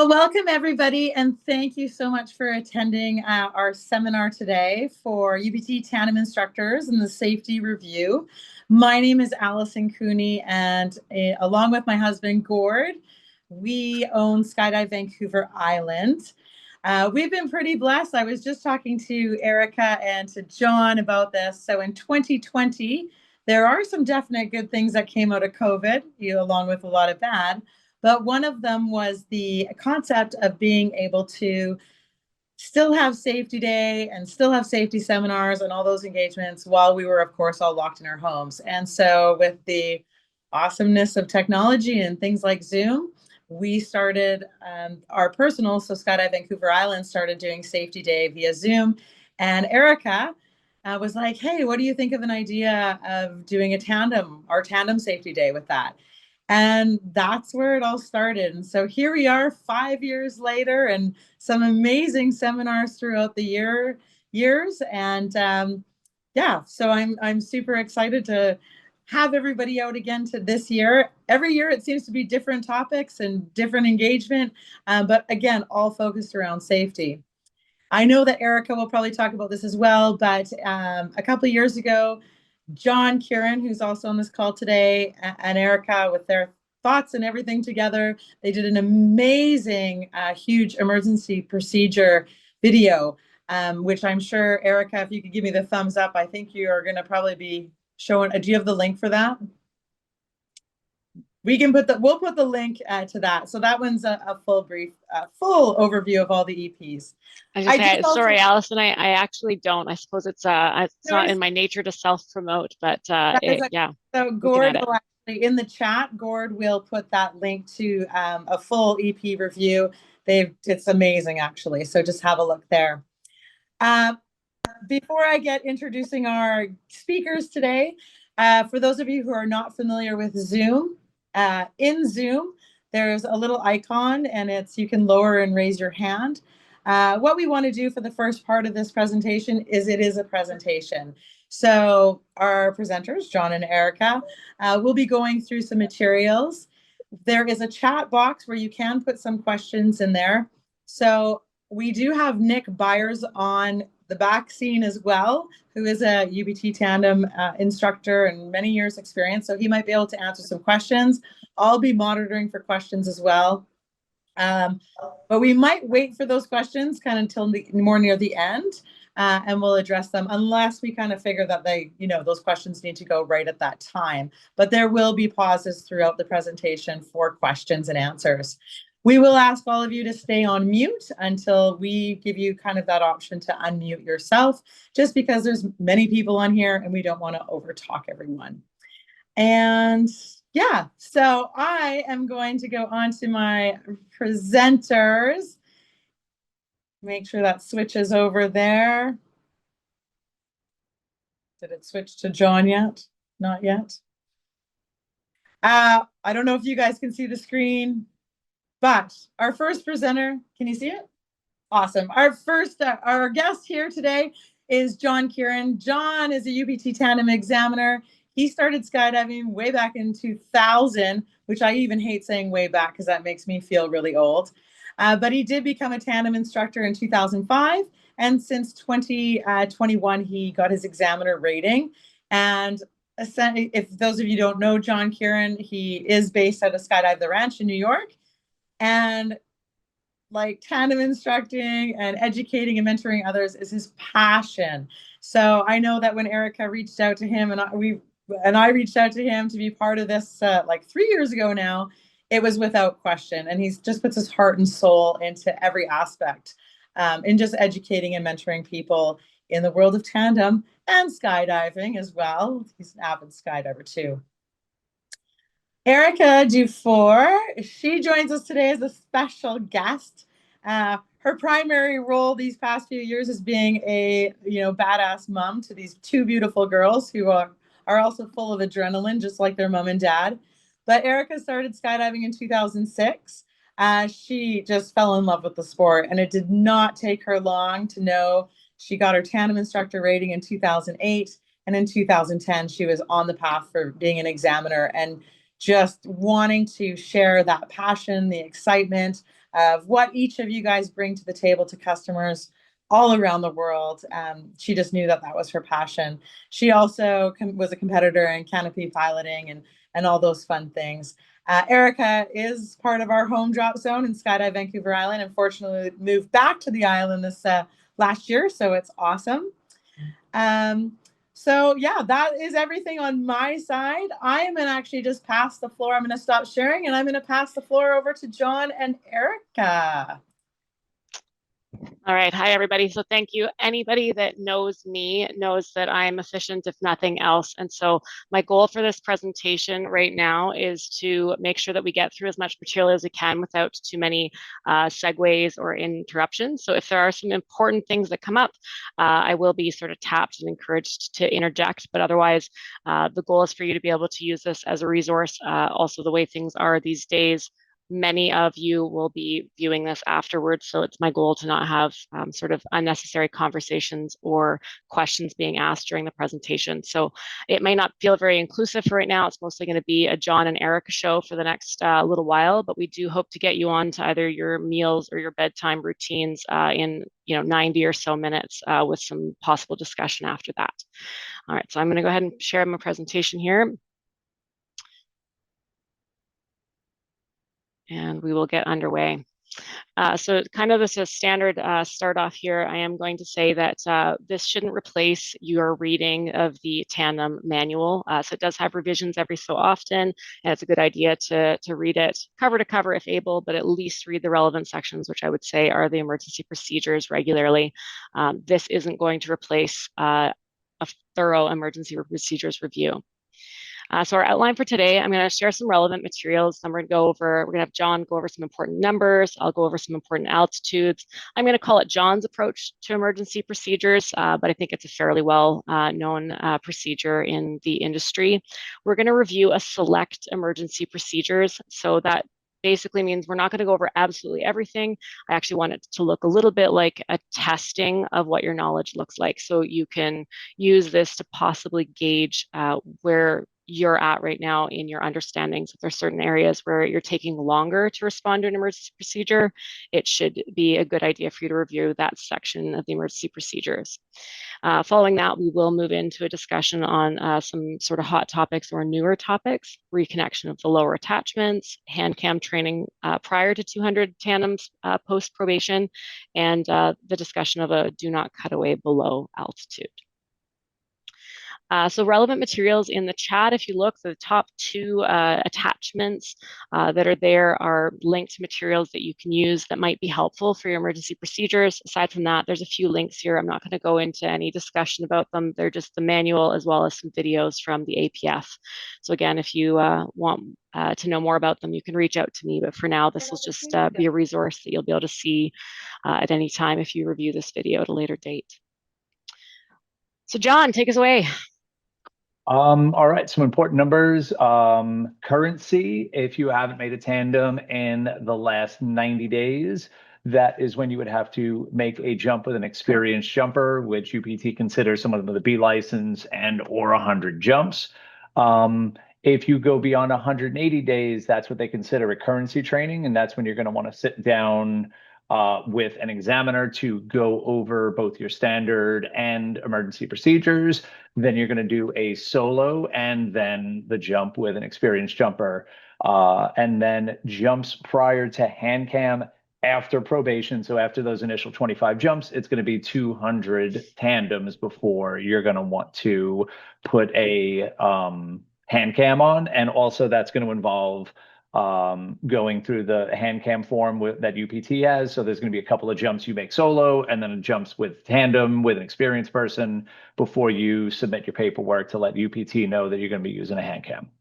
Well, welcome everybody, and thank you so much for attending our seminar today for UPT Tandem instructors and the safety review. My name is Allison Cooney, and along with my husband Gord, we own Skydive Vancouver Island. We've been pretty blessed. I was just talking to Erika and to John about this. So in 2020, there are some definite good things that came out of COVID, along with a lot of bad. But one of them was the concept of being able to still have safety day and still have safety seminars and all those engagements while we were, of course, all locked in our homes. And so with the awesomeness of technology and things like Zoom, we started our personal, so Skydive Vancouver Island started doing safety day via Zoom. And Erika was like, hey, what do you think of an idea of doing our tandem safety day with that? And that's where it all started. And so here we are 5 years later, and some amazing seminars throughout the years. And yeah, so I'm super excited to have everybody out again to this year. Every year it seems to be different topics and different engagement, but again, all focused around safety. I know that Erika will probably talk about this as well, but a couple of years ago, John, Kieran, who's also on this call today, and Erika, with their thoughts and everything together, they did an amazing, huge emergency procedure video, which I'm sure, Erika, if you could give me the thumbs up, I think you are going to probably be showing. Do you have the link for that? We'll put the link to that. So that one's a full overview of all the EPs. Sorry, Allison, I actually don't. I suppose it's not in my nature to self-promote, but yeah. So Gord will actually, in the chat, Gord will put that link to a full EP review. It's amazing, actually. So just have a look there. Before I get introducing our speakers today, for those of you who are not familiar with Zoom, in Zoom, there's a little icon, and you can lower and raise your hand. What we want to do for the first part of this presentation is it is a presentation. So our presenters, John and Erika, will be going through some materials. There is a chat box where you can put some questions in there. So we do have Nick Byers on the back scene as well, who is a UPT Tandem instructor and many years experience. So he might be able to answer some questions. I'll be monitoring for questions as well. But we might wait for those questions kind of until more near the end, and we'll address them unless we kind of figure that those questions need to go right at that time. But there will be pauses throughout the presentation for questions and answers. We will ask all of you to stay on mute until we give you kind of that option to unmute yourself, just because there's many people on here and we don't want to overtalk everyone. And yeah, so I am going to go on to my presenters. Make sure that switches over there. Did it switch to John yet? Not yet. I don't know if you guys can see the screen, but our first presenter, can you see it? Awesome. Our guest here today is John Kieran. John is a UPT Tandem examiner. He started skydiving way back in 2000, which I even hate saying way back because that makes me feel really old. But he did become a tandem instructor in 2005. And since 2021, he got his examiner rating. And if those of you don't know John Kieran, he is based out of Skydive the Ranch in New York. And like tandem instructing and educating and mentoring others is his passion. So I know that when Erika reached out to him and I reached out to him to be part of this like 3 years ago now, it was without question. And he just puts his heart and soul into every aspect in just educating and mentoring people in the world of tandem and skydiving as well. He's an avid skydiver too. Erika Dufort, she joins us today as a special guest. Her primary role these past few years is being a badass mom to these two beautiful girls who are also full of adrenaline, just like their mom and dad. But Erika started skydiving in 2006. She just fell in love with the sport, and it did not take her long to know she got her tandem instructor rating in 2008. And in 2010, she was on the path for being an examiner and just wanting to share that passion, the excitement of what each of you guys bring to the table to customers all around the world. She just knew that that was her passion. She also was a competitor in canopy piloting and all those fun things. Erika is part of our home drop zone in Skydive Vancouver Island. Unfortunately, moved back to the island this last year, so it's awesome. So yeah, that is everything on my side. I am going to actually just pass the floor. I'm going to stop sharing and I'm going to pass the floor over to John and Erika. All right. Hi, everybody. So thank you. Anybody that knows me knows that I'm efficient, if nothing else. And so my goal for this presentation right now is to make sure that we get through as much material as we can without too many segues or interruptions. So if there are some important things that come up, I will be sort of tapped and encouraged to interject. But otherwise, the goal is for you to be able to use this as a resource. Also, the way things are these days, many of you will be viewing this afterwards. So it's my goal to not have sort of unnecessary conversations or questions being asked during the presentation. So it may not feel very inclusive for right now. It's mostly going to be a John and Erika show for the next little while, but we do hope to get you on to either your meals or your bedtime routines in 90 or so minutes with some possible discussion after that. All right, so I'm going to go ahead and share my presentation here. And we will get underway. So kind of as a standard start off here, I am going to say that this shouldn't replace your reading of the Tandem manual. So it does have revisions every so often, and it's a good idea to read it cover to cover if able, but at least read the relevant sections, which I would say are the emergency procedures regularly. This isn't going to replace a thorough emergency procedures review. So our outline for today, I'm going to share some relevant materials. We're going to have John go over some important numbers. I'll go over some important altitudes. I'm going to call it John's approach to emergency procedures, but I think it's a fairly well known procedure in the industry. We're going to review a select emergency procedures. So that basically means we're not going to go over absolutely everything. I actually want it to look a little bit like a testing of what your knowledge looks like. So you can use this to possibly gauge where you're at right now in your understandings. If there's certain areas where you're taking longer to respond to an emergency procedure, it should be a good idea for you to review that section of the emergency procedures. Following that, we will move into a discussion on some sort of hot topics or newer topics, reconnection of the lower attachments, hand cam training prior to 200 tandems post probation, and the discussion of a do not cut away below altitude. So relevant materials in the chat, if you look, the top two attachments that are there are linked materials that you can use that might be helpful for your emergency procedures. Aside from that, there's a few links here. I'm not going to go into any discussion about them. They're just the manual as well as some videos from the APF. So again, if you want to know more about them, you can reach out to me. But for now, this will just be a resource that you'll be able to see at any time if you review this video at a later date. So John, take us away. All right, some important numbers. Currency, if you haven't made a tandem in the last 90 days, that is when you would have to make a jump with an experienced jumper, which UPT considers someone with a B license and or 100 jumps. If you go beyond 180 days, that's what they consider a currency training, and that's when you're going to want to sit down with an examiner to go over both your standard and emergency procedures. Then you're going to do a solo and then the jump with an experienced jumper. And then jumps prior to hand cam after probation. So after those initial 25 jumps, it's going to be 200 tandems before you're going to want to put a hand cam on. And also that's going to involve going through the hand cam form that UPT has. So there's going to be a couple of jumps you make solo and then jumps with tandem with an experienced person before you submit your paperwork to let UPT know that you're going to be using a hand cam.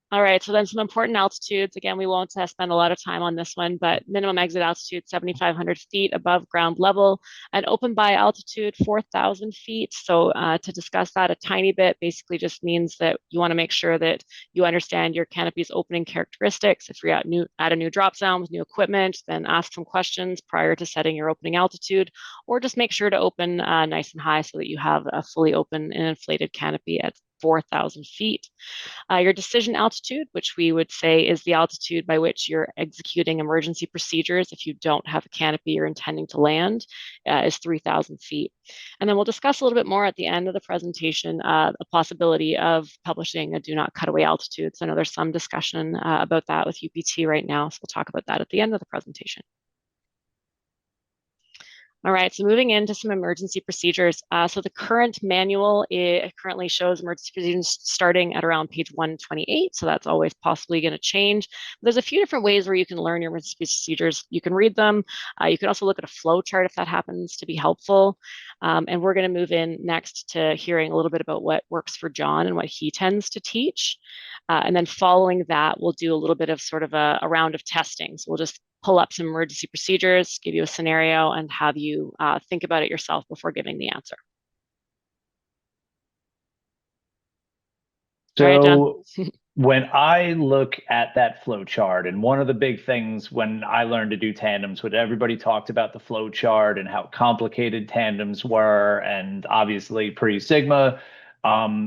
All right, so then some important altitudes. Again, we won't spend a lot of time on this one, but minimum exit altitude, 7,500 feet above ground level, and open by altitude, 4,000 feet. So to discuss that a tiny bit, basically just means that you want to make sure that you understand your canopy's opening characteristics. If you're at a new drop zone with new equipment, then ask some questions prior to setting your opening altitude, or just make sure to open nice and high so that you have a fully open and inflated canopy 4,000 feet. Your decision altitude, which we would say is the altitude by which you're executing emergency procedures if you don't have a canopy you're intending to land, is 3,000 feet. And then we'll discuss a little bit more at the end of the presentation, a possibility of publishing a do not cut away altitudes. I know there's some discussion about that with UPT right now, so we'll talk about that at the end of the presentation. All right, so moving into some emergency procedures. So the current manual, it currently shows emergency procedures starting at around page 128. So that's always possibly going to change. There's a few different ways where you can learn your emergency procedures. You can read them. You can also look at a flow chart if that happens to be helpful. And we're going to move in next to hearing a little bit about what works for John and what he tends to teach. And then following that, we'll do a little bit of sort of a round of testing. So we'll just pull up some emergency procedures, give you a scenario, and have you think about it yourself before giving the answer. So when I look at that flow chart, and one of the big things when I learned to do tandems, when everybody talked about the flow chart and how complicated tandems were, and obviously pre-Sigma,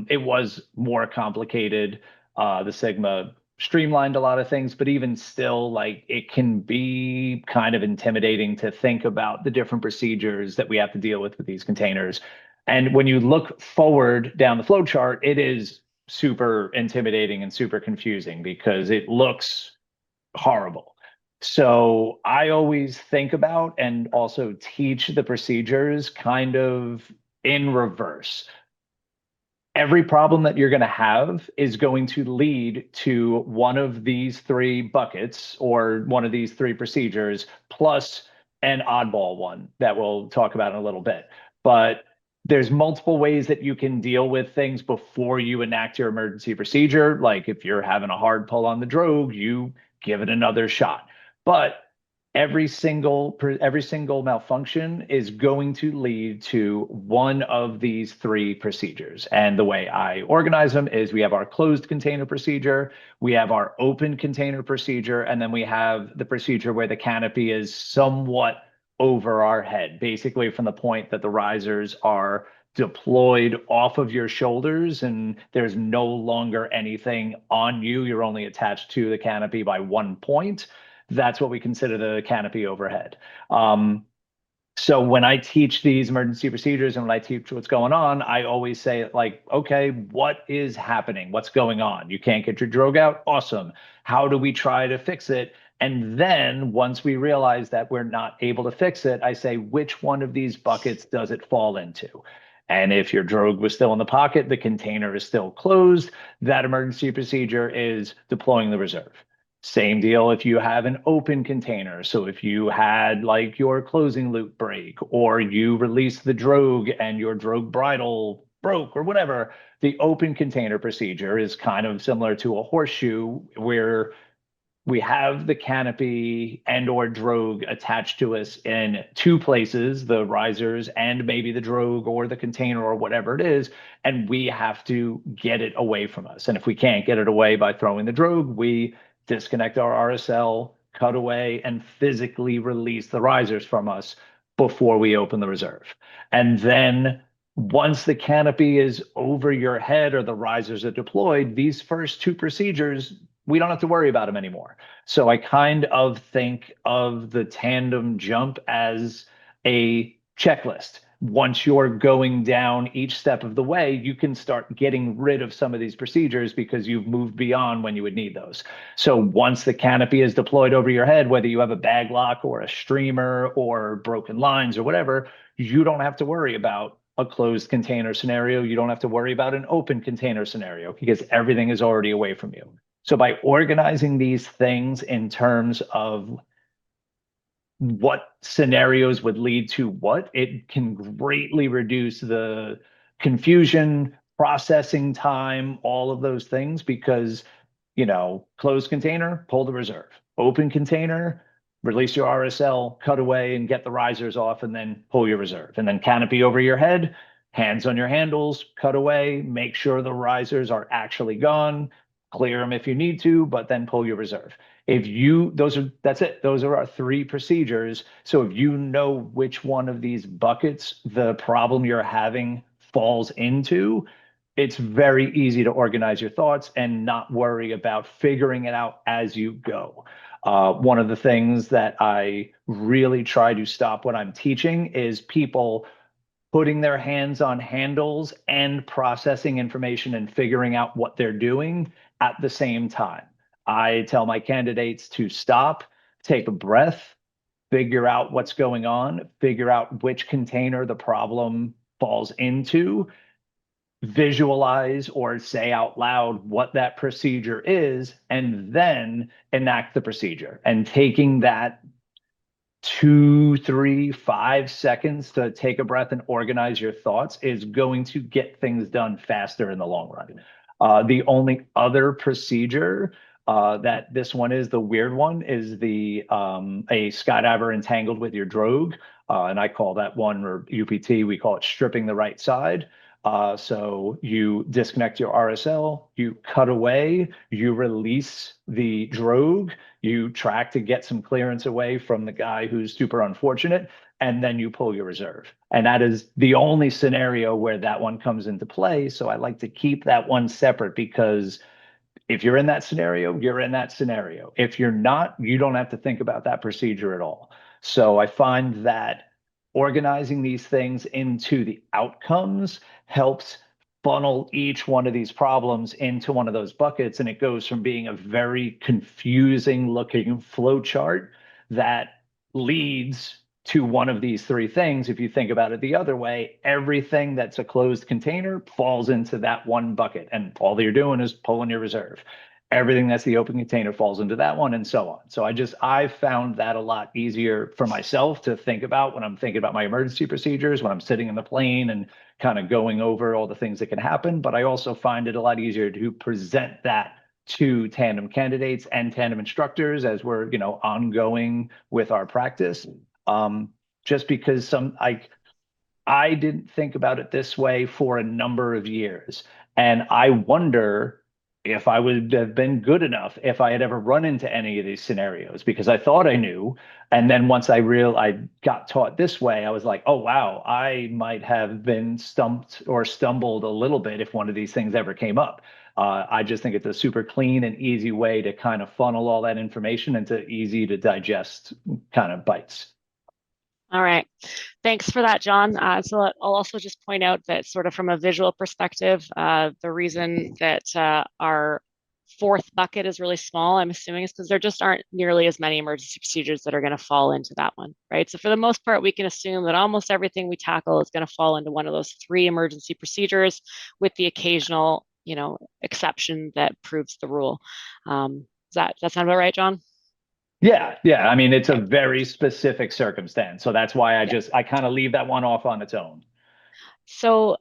it was more complicated. The Sigma streamlined a lot of things, but even still, like, it can be kind of intimidating to think about the different procedures that we have to deal with these containers. And when you look forward down the flow chart, it is super intimidating and super confusing because it looks horrible. So I always think about and also teach the procedures kind of in reverse. Every problem that you're going to have is going to lead to one of these three buckets or one of these three procedures plus an oddball one that we'll talk about in a little bit. But there's multiple ways that you can deal with things before you enact your emergency procedure. Like if you're having a hard pull on the drogue, you give it another shot. But every single malfunction is going to lead to one of these three procedures. And the way I organize them is we have our closed container procedure, we have our open container procedure, and then we have the procedure where the canopy is somewhat over our head, basically from the point that the risers are deployed off of your shoulders and there's no longer anything on you. You're only attached to the canopy by one point. That's what we consider the canopy overhead. So when I teach these emergency procedures and when I teach what's going on, I always say, like, okay, what is happening? What's going on? You can't get your drogue out? Awesome. How do we try to fix it? And then once we realize that we're not able to fix it, I say, which one of these buckets does it fall into? And if your drogue was still in the pocket, the container is still closed, that emergency procedure is deploying the reserve. Same deal if you have an open container. So if you had like your closing loop break or you release the drogue and your drogue bridle broke or whatever, the open container procedure is kind of similar to a horseshoe where we have the canopy and or drogue attached to us in two places, the risers and maybe the drogue or the container or whatever it is, and we have to get it away from us. And if we can't get it away by throwing the drogue, we disconnect our RSL, cut away, and physically release the risers from us before we open the reserve. And then once the canopy is over your head or the risers are deployed, these first two procedures, we don't have to worry about them anymore. So I kind of think of the tandem jump as a checklist. Once you're going down each step of the way, you can start getting rid of some of these procedures because you've moved beyond when you would need those. So once the canopy is deployed over your head, whether you have a bag lock or a streamer or broken lines or whatever, you don't have to worry about a closed container scenario. You don't have to worry about an open container scenario because everything is already away from you. So by organizing these things in terms of what scenarios would lead to what, it can greatly reduce the confusion, processing time, all of those things, because, you know, closed container, pull the reserve. Open container, release your RSL, cut away and get the risers off, and then pull your reserve. And then canopy over your head, hands on your handles, cut away, make sure the risers are actually gone, clear them if you need to, but then pull your reserve. That's it. Those are our three procedures. So if you know which one of these buckets the problem you're having falls into, it's very easy to organize your thoughts and not worry about figuring it out as you go. One of the things that I really try to stop when I'm teaching is people putting their hands on handles and processing information and figuring out what they're doing at the same time. I tell my candidates to stop, take a breath, figure out what's going on, figure out which container the problem falls into, visualize or say out loud what that procedure is, and then enact the procedure. And taking that 2, 3, 5 seconds to take a breath and organize your thoughts is going to get things done faster in the long run. The only other procedure that this one is the weird one is the a skydiver entangled with your drogue, and I call that one, or UPT, we call it stripping the right side. So you disconnect your RSL, you cut away, you release the drogue, you track to get some clearance away from the guy who's super unfortunate, and then you pull your reserve. And that is the only scenario where that one comes into play. So I like to keep that one separate, because if you're in that scenario, you're in that scenario. If you're not, you don't have to think about that procedure at all. So I find that organizing these things into the outcomes helps funnel each one of these problems into one of those buckets, and it goes from being a very confusing looking flow chart that leads to one of these three things. If you think about it the other way, everything that's a closed container falls into that one bucket, and all you're doing is pulling your reserve. Everything that's the open container falls into that one, and so on. So I found that a lot easier for myself to think about when I'm thinking about my emergency procedures, when I'm sitting in the plane and kind of going over all the things that can happen. But I also find it a lot easier to present that to tandem candidates and tandem instructors as we're, ongoing with our practice. Just because I didn't think about it this way for a number of years. And I wonder if I would have been good enough if I had ever run into any of these scenarios, because I thought I knew. And then once I got taught this way, I was like, oh, wow, I might have been stumped or stumbled a little bit if one of these things ever came up. I just think it's a super clean and easy way to kind of funnel all that information into easy to digest kind of bites. All right. Thanks for that, John. So I'll also just point out that sort of from a visual perspective, the reason that our fourth bucket is really small, I'm assuming, is because there just aren't nearly as many emergency procedures that are going to fall into that one, right? So for the most part, we can assume that almost everything we tackle is going to fall into one of those three emergency procedures, with the occasional, exception that proves the rule. Does that sound about right, John? Yeah. I mean, it's a very specific circumstance. So that's why I kind of leave that one off on its own. So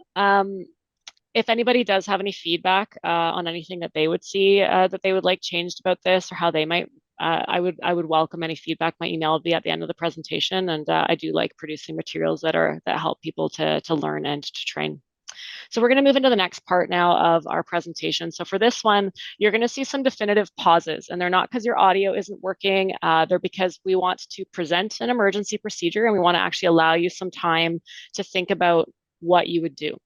if anybody does have any feedback on anything that they would see that they would like changed about this, or how they might, I would welcome any feedback. My email will be at the end of the presentation, and I do like producing materials that help people to learn and to train. So we're going to move into the next part now of our presentation. So for this one, you're going to see some definitive pauses, and they're not because your audio isn't working. They're because we want to present an emergency procedure, and we want to actually allow you some time to think about what you would do.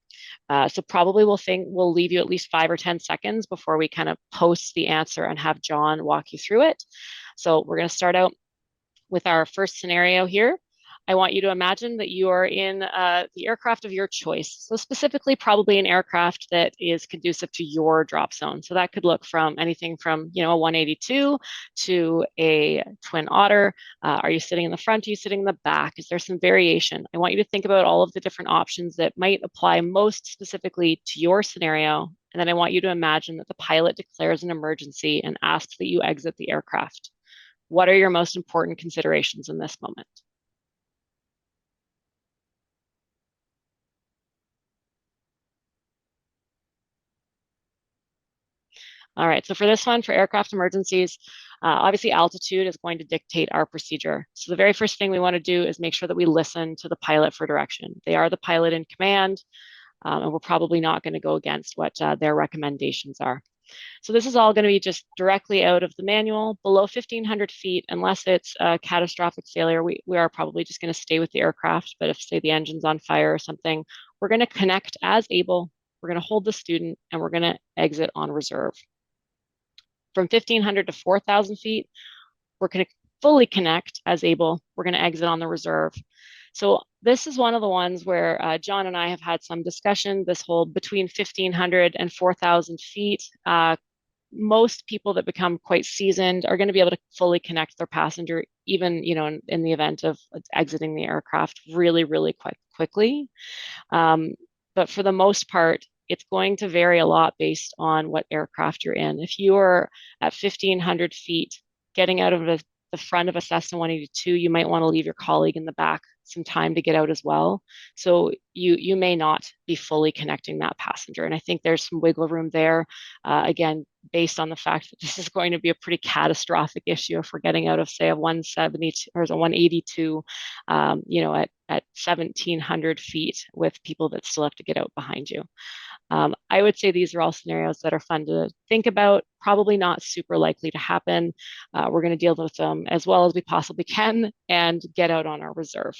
So probably we'll leave you at least 5 or 10 seconds before we kind of post the answer and have John walk you through it. So we're going to start out with our first scenario here. I want you to imagine that you are in the aircraft of your choice. So specifically, probably an aircraft that is conducive to your drop zone. So that could look from anything from, a 182 to a Twin Otter. Are you sitting in the front? Are you sitting in the back? Is there some variation? I want you to think about all of the different options that might apply most specifically to your scenario. And then I want you to imagine that the pilot declares an emergency and asks that you exit the aircraft. What are your most important considerations in this moment? All right, so for this one, for aircraft emergencies, obviously altitude is going to dictate our procedure. So the very first thing we want to do is make sure that we listen to the pilot for direction. They are the pilot in command, and we're probably not going to go against what their recommendations are. So this is all going to be just directly out of the manual. Below 1,500 feet, unless it's a catastrophic failure, we are probably just going to stay with the aircraft. But if, say, the engine's on fire or something, we're going to connect as able we're going to hold the student, and we're going to exit on reserve. From 1,500 to 4,000 feet, we're going to fully connect as able. We're going to exit on the reserve. So this is one of the ones where John and I have had some discussion, this whole between 1,500 and 4,000 feet. Most people that become quite seasoned are going to be able to fully connect their passenger, even, you know, in the event of exiting the aircraft really, really quickly. But for the most part, it's going to vary a lot based on what aircraft you're in. If you are at 1,500 feet, getting out of the front of a Cessna 182, you might want to leave your colleague in the back some time to get out as well. So you may not be fully connecting that passenger. And I think there's some wiggle room there. Again, based on the fact that this is going to be a pretty catastrophic issue if we're getting out of, say, a 172 or a 182, you know, at 1,700 feet with people that still have to get out behind you. I would say these are all scenarios that are fun to think about, probably not super likely to happen. We're going to deal with them as well as we possibly can and get out on our reserve.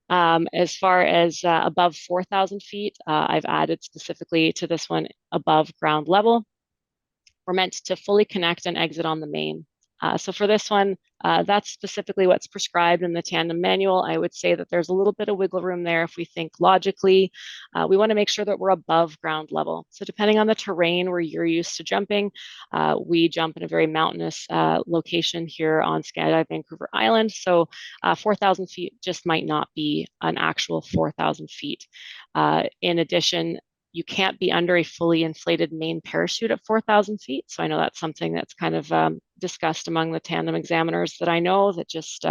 As far as above 4,000 feet, I've added specifically to this one above ground level. We're meant to fully connect and exit on the main. So for this one, that's specifically what's prescribed in the Tandem manual. I would say that there's a little bit of wiggle room there if we think logically. We want to make sure that we're above ground level. So depending on the terrain where you're used to jumping, we jump in a very mountainous location here on Skydive Vancouver Island. So 4,000 feet just might not be an actual 4,000 feet. In addition, you can't be under a fully inflated main parachute at 4,000 feet. So I know that's something that's kind of discussed among the tandem examiners that I know, that just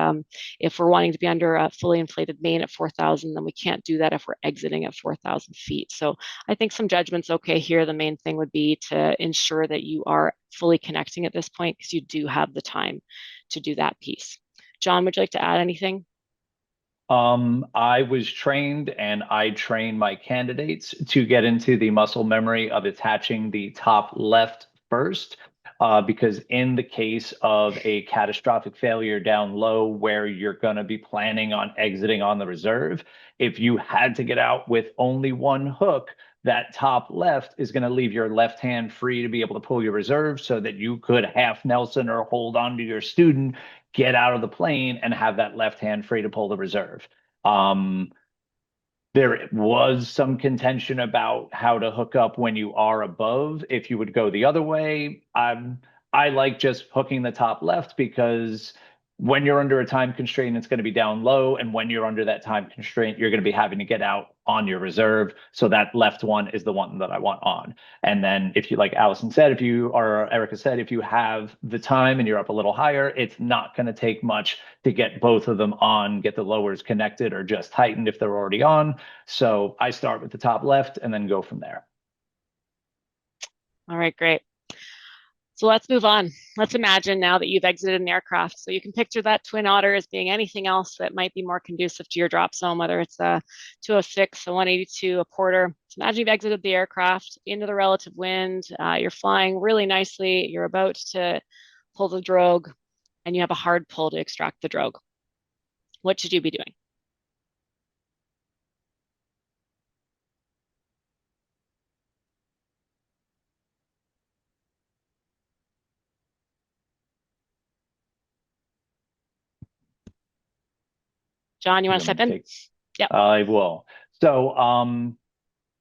if we're wanting to be under a fully inflated main at 4,000, then we can't do that if we're exiting at 4,000 feet. So I think some judgment's okay here. The main thing would be to ensure that you are fully connecting at this point, because you do have the time to do that piece. John, would you like to add anything? I was trained, and I train my candidates to get into the muscle memory of attaching the top left first, because in the case of a catastrophic failure down low where you're going to be planning on exiting on the reserve, if you had to get out with only one hook, that top left is going to leave your left hand free to be able to pull your reserve so that you could half Nelson or hold on to your student, get out of the plane, and have that left hand free to pull the reserve. There was some contention about how to hook up when you are above, if you would go the other way. I like just hooking the top left, because when you're under a time constraint, it's going to be down low. And when you're under that time constraint, you're going to be having to get out on your reserve. So that left one is the one that I want on. And then if you, like Allison said, if you, or Erika said, if you have the time and you're up a little higher, it's not going to take much to get both of them on, get the lowers connected or just tightened if they're already on. So I start with the top left and then go from there. All right, great. So let's move on. Let's imagine now that you've exited an aircraft. So you can picture that Twin Otter as being anything else that might be more conducive to your drop zone, whether it's a 206, a 182, a Porter. So imagine you've exited the aircraft into the relative wind. You're flying really nicely. You're about to pull the drogue, and you have a hard pull to extract the drogue. What should you be doing? John, you want to step in? Yeah, I will. So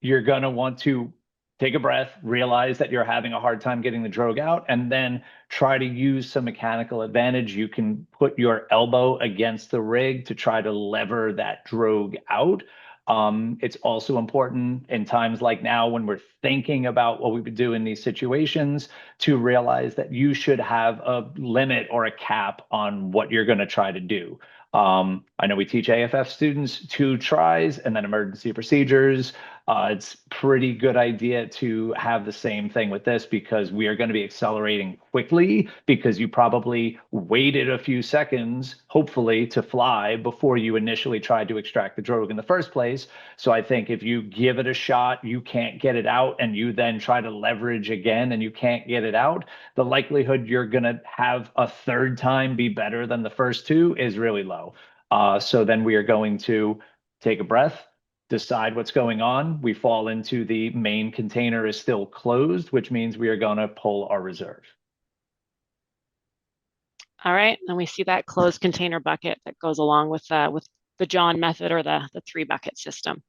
you're going to want to take a breath, realize that you're having a hard time getting the drogue out, and then try to use some mechanical advantage. You can put your elbow against the rig to try to lever that drogue out. It's also important in times like now, when we're thinking about what we would do in these situations, to realize that you should have a limit or a cap on what you're going to try to do. I know we teach AFF students 2 tries and then emergency procedures. It's pretty good idea to have the same thing with this, because we are going to be accelerating quickly, because you probably waited a few seconds, hopefully, to fly before you initially tried to extract the drogue in the first place. So I think if you give it a shot, you can't get it out, and you then try to leverage again and you can't get it out, the likelihood you're going to have a third time be better than the first 2 is really low. So then we are going to take a breath, decide what's going on, we fall into the main container is still closed, which means we are going to pull our reserve. All right, and we see that closed container bucket that goes along with the John method, or the 3-bucket system.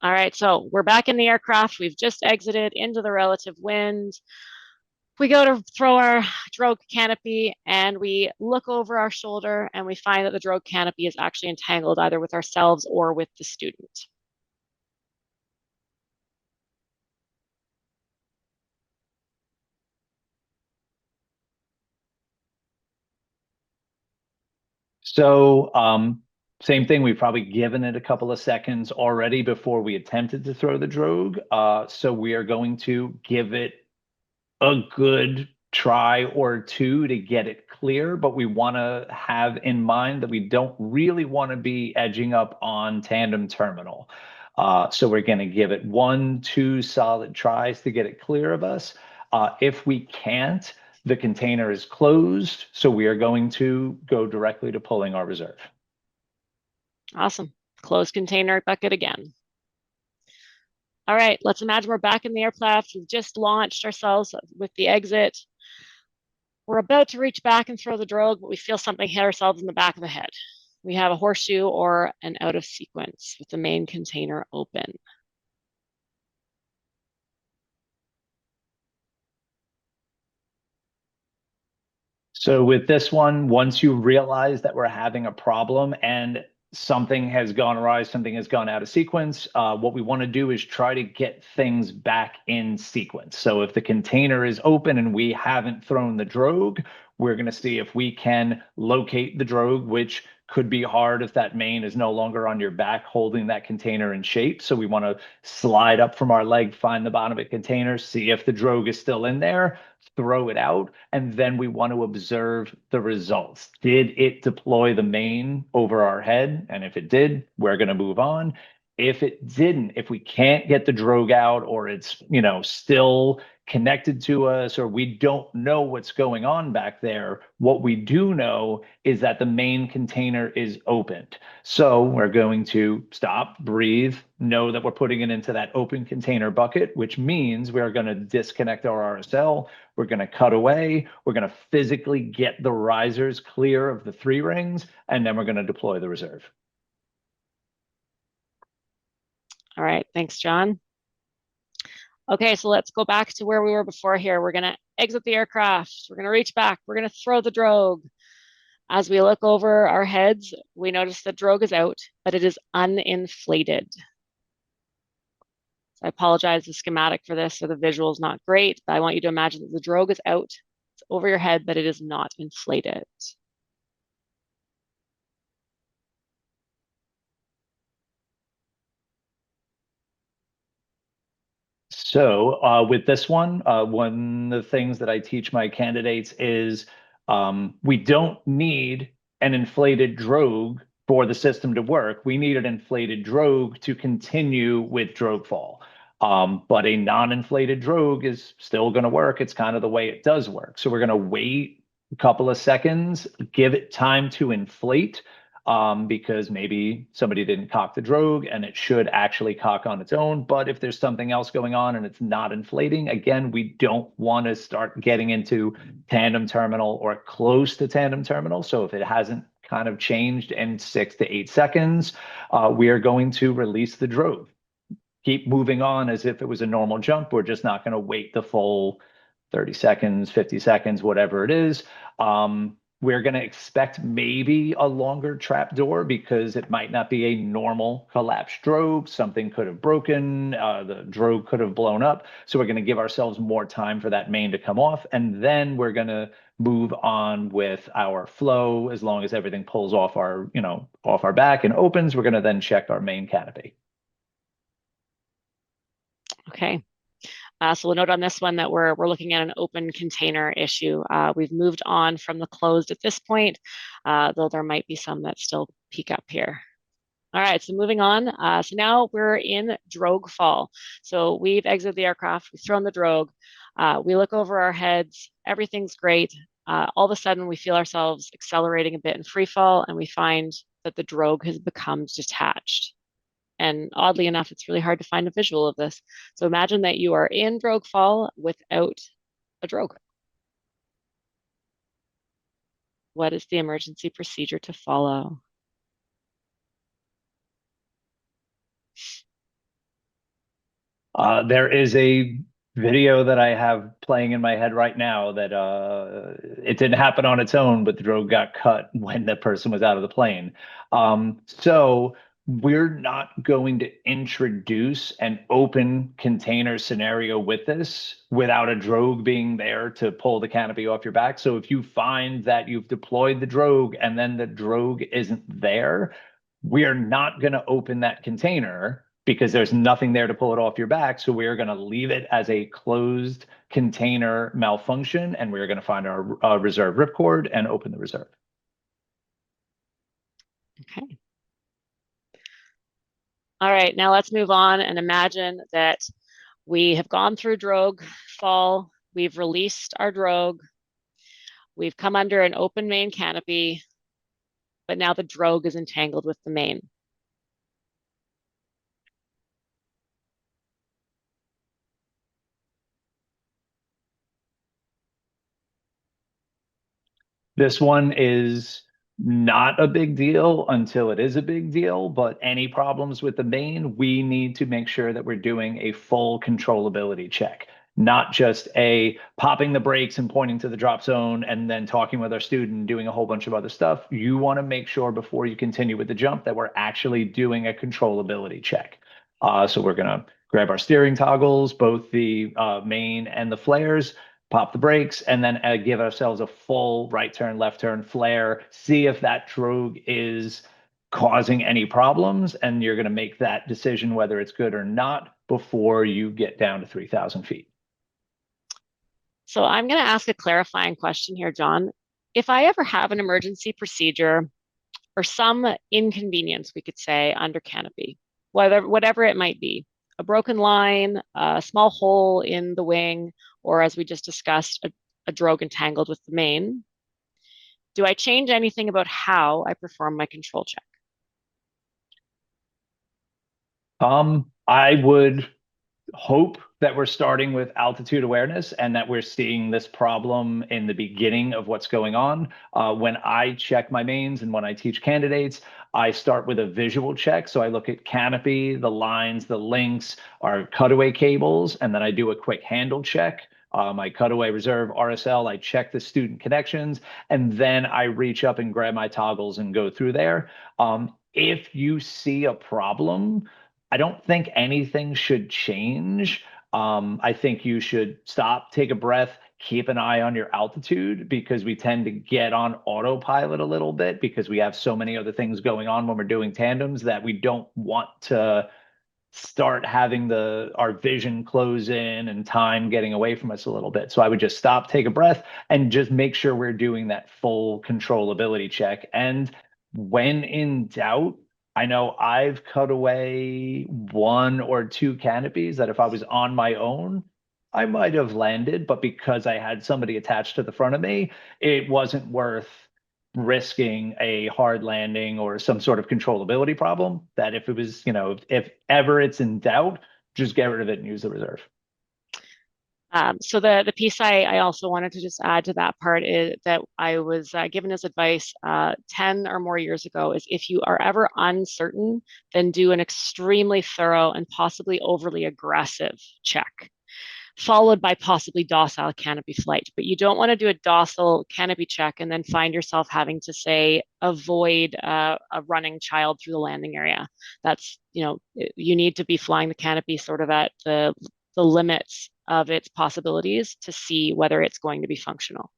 All right, so we're back in the aircraft. We've just exited into the relative wind. We go to throw our drogue canopy, and we look over our shoulder, and we find that the drogue canopy is actually entangled either with ourselves or with the student. So same thing, we've probably given it a couple of seconds already before we attempted to throw the drogue. So we are going to give it a good try or two to get it clear, but we want to have in mind that we don't really want to be edging up on tandem terminal. So we're going to give it 1-2 solid tries to get it clear of us. If we can't, the container is closed, so we are going to go directly to pulling our reserve. Awesome. Closed container bucket again. All right, let's imagine we're back in the aircraft. We've just launched ourselves with the exit. We're about to reach back and throw the drogue, but we feel something hit ourselves in the back of the head. We have a horseshoe or an out of sequence with the main container open. So with this one, once you realize that we're having a problem and something has gone awry, something has gone out of sequence, what we want to do is try to get things back in sequence. So if the container is open and we haven't thrown the drogue, we're going to see if we can locate the drogue, which could be hard if that main is no longer on your back holding that container in shape. So we want to slide up from our leg, find the bottom of the container, see if the drogue is still in there, throw it out, and then we want to observe the results. Did it deploy the main over our head? And if it did, we're going to move on. If it didn't, if we can't get the drogue out, or it's, still connected to us, or we don't know what's going on back there, what we do know is that the main container is opened. So we're going to stop, breathe, know that we're putting it into that open container bucket, which means we're going to disconnect our RSL. We're going to cut away. We're going to physically get the risers clear of the 3 rings, and then we're going to deploy the reserve. All right, thanks, John. Okay, so let's go back to where we were before here. We're going to exit the aircraft. We're going to reach back. We're going to throw the drogue. As we look over our heads, we notice the drogue is out, but it is uninflated. So I apologize, the schematic for this or the visual is not great, but I want you to imagine that the drogue is out. It's over your head, but it is not inflated. So with this one of the things that I teach my candidates is we don't need an inflated drogue for the system to work. We need an inflated drogue to continue with drogue fall. But a non-inflated drogue is still going to work. It's kind of the way it does work. So we're going to wait a couple of seconds, give it time to inflate, because maybe somebody didn't cock the drogue and it should actually cock on its own. But if there's something else going on and it's not inflating, again, we don't want to start getting into tandem terminal or close to tandem terminal. So if it hasn't kind of changed in 6 to 8 seconds, we are going to release the drogue. Keep moving on as if it was a normal jump. We're just not going to wait the full 30 seconds, 50 seconds, whatever it is. We're going to expect maybe a longer trap door because it might not be a normal collapsed drogue. Something could have broken. The drogue could have blown up. So we're going to give ourselves more time for that main to come off. And then we're going to move on with our flow. As long as everything pulls off our, off our back and opens, we're going to then check our main canopy. Okay. So we'll note on this one that we're looking at an open container issue. We've moved on from the closed at this point, though there might be some that still peek up here. All right, so moving on. So now we're in drogue fall. So we've exited the aircraft, we've thrown the drogue, we look over our heads, everything's great. All of a sudden we feel ourselves accelerating a bit in free fall, and we find that the drogue has become detached. And oddly enough, it's really hard to find a visual of this. So imagine that you are in drogue fall without a drogue. What is the emergency procedure to follow? There is a video that I have playing in my head right now that it didn't happen on its own, but the drogue got cut when the person was out of the plane. So we're not going to introduce an open container scenario with this without a drogue being there to pull the canopy off your back. So if you find that you've deployed the drogue and then the drogue isn't there, we are not going to open that container because there's nothing there to pull it off your back. So we're going to leave it as a closed container malfunction, and we're going to find our reserve ripcord and open the reserve. Okay. All right, now let's move on and imagine that we have gone through drogue fall, we've released our drogue, we've come under an open main canopy, but now the drogue is entangled with the main. This one is not a big deal until it is a big deal, but any problems with the main, we need to make sure that we're doing a full controllability check, not just a popping the brakes and pointing to the drop zone and then talking with our student, doing a whole bunch of other stuff. You want to make sure before you continue with the jump that we're actually doing a controllability check. So we're going to grab our steering toggles, both the main and the flares, pop the brakes, and then give ourselves a full right turn, left turn, flare, see if that drogue is causing any problems, and you're going to make that decision whether it's good or not before you get down to 3,000 feet. So I'm going to ask a clarifying question here, John. If I ever have an emergency procedure or some inconvenience, we could say, under canopy, whatever it might be, a broken line, a small hole in the wing, or as we just discussed, a drogue entangled with the main, do I change anything about how I perform my control check? I would hope that we're starting with altitude awareness and that we're seeing this problem in the beginning of what's going on. When I check my mains and when I teach candidates, I start with a visual check. So I look at canopy, the lines, the links, our cutaway cables, and then I do a quick handle check. My cutaway reserve RSL, I check the student connections, and then I reach up and grab my toggles and go through there. If you see a problem, I don't think anything should change. I think you should stop, take a breath, keep an eye on your altitude, because we tend to get on autopilot a little bit because we have so many other things going on when we're doing tandems that we don't want to start having our vision close in and time getting away from us a little bit. So I would just stop, take a breath, and just make sure we're doing that full controllability check. And when in doubt, I know I've cut away 1 or 2 canopies that if I was on my own, I might have landed, but because I had somebody attached to the front of me, it wasn't worth risking a hard landing or some sort of controllability problem. That if it was, if ever it's in doubt, just get rid of it and use the reserve. So the piece I also wanted to just add to that part is that I was given as advice 10 or more years ago is if you are ever uncertain, then do an extremely thorough and possibly overly aggressive check, followed by possibly docile canopy flight. But you don't want to do a docile canopy check and then find yourself having to say, avoid a running child through the landing area. That's, you need to be flying the canopy sort of at the limits of its possibilities to see whether it's going to be functional.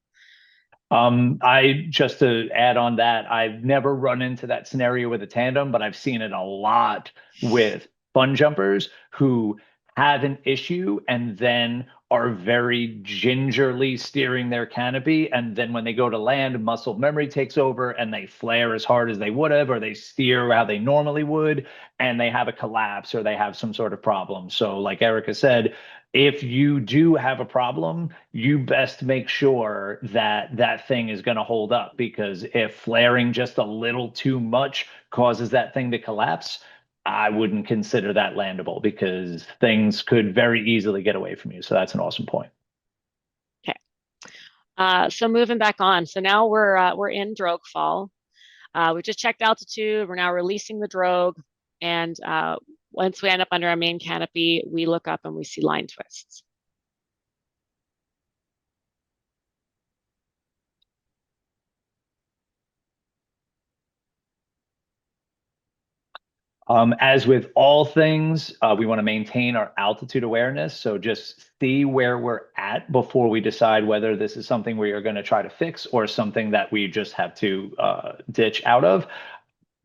Just to add on that, I've never run into that scenario with a tandem, but I've seen it a lot with fun jumpers who have an issue and then are very gingerly steering their canopy. And then when they go to land, muscle memory takes over and they flare as hard as they would have, or they steer how they normally would, and they have a collapse or they have some sort of problem. So like Erika said, if you do have a problem, you best make sure that that thing is going to hold up, because if flaring just a little too much causes that thing to collapse, I wouldn't consider that landable, because things could very easily get away from you. So that's an awesome point. Okay. So moving back on. So now we're in drogue fall. We just checked altitude. We're now releasing the drogue. And once we end up under our main canopy, we look up and we see line twists. As with all things, we want to maintain our altitude awareness. So just see where we're at before we decide whether this is something we are going to try to fix or something that we just have to ditch out of.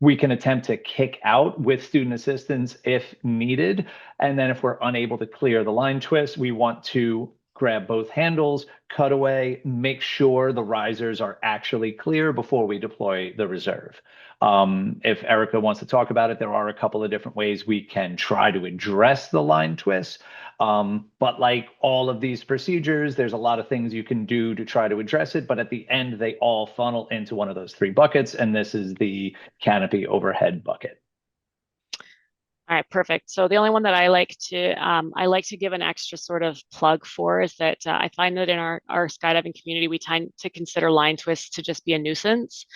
We can attempt to kick out with student assistance if needed. And then if we're unable to clear the line twist, we want to grab both handles, cut away, make sure the risers are actually clear before we deploy the reserve. If Erika wants to talk about it, there are a couple of different ways we can try to address the line twist. But like all of these procedures, there's a lot of things you can do to try to address it. But at the end, they all funnel into one of those three buckets. And this is the canopy overhead bucket. All right, perfect. So the only one that I like to give an extra sort of plug for is that I find that in our skydiving community, we tend to consider line twists to just be a nuisance.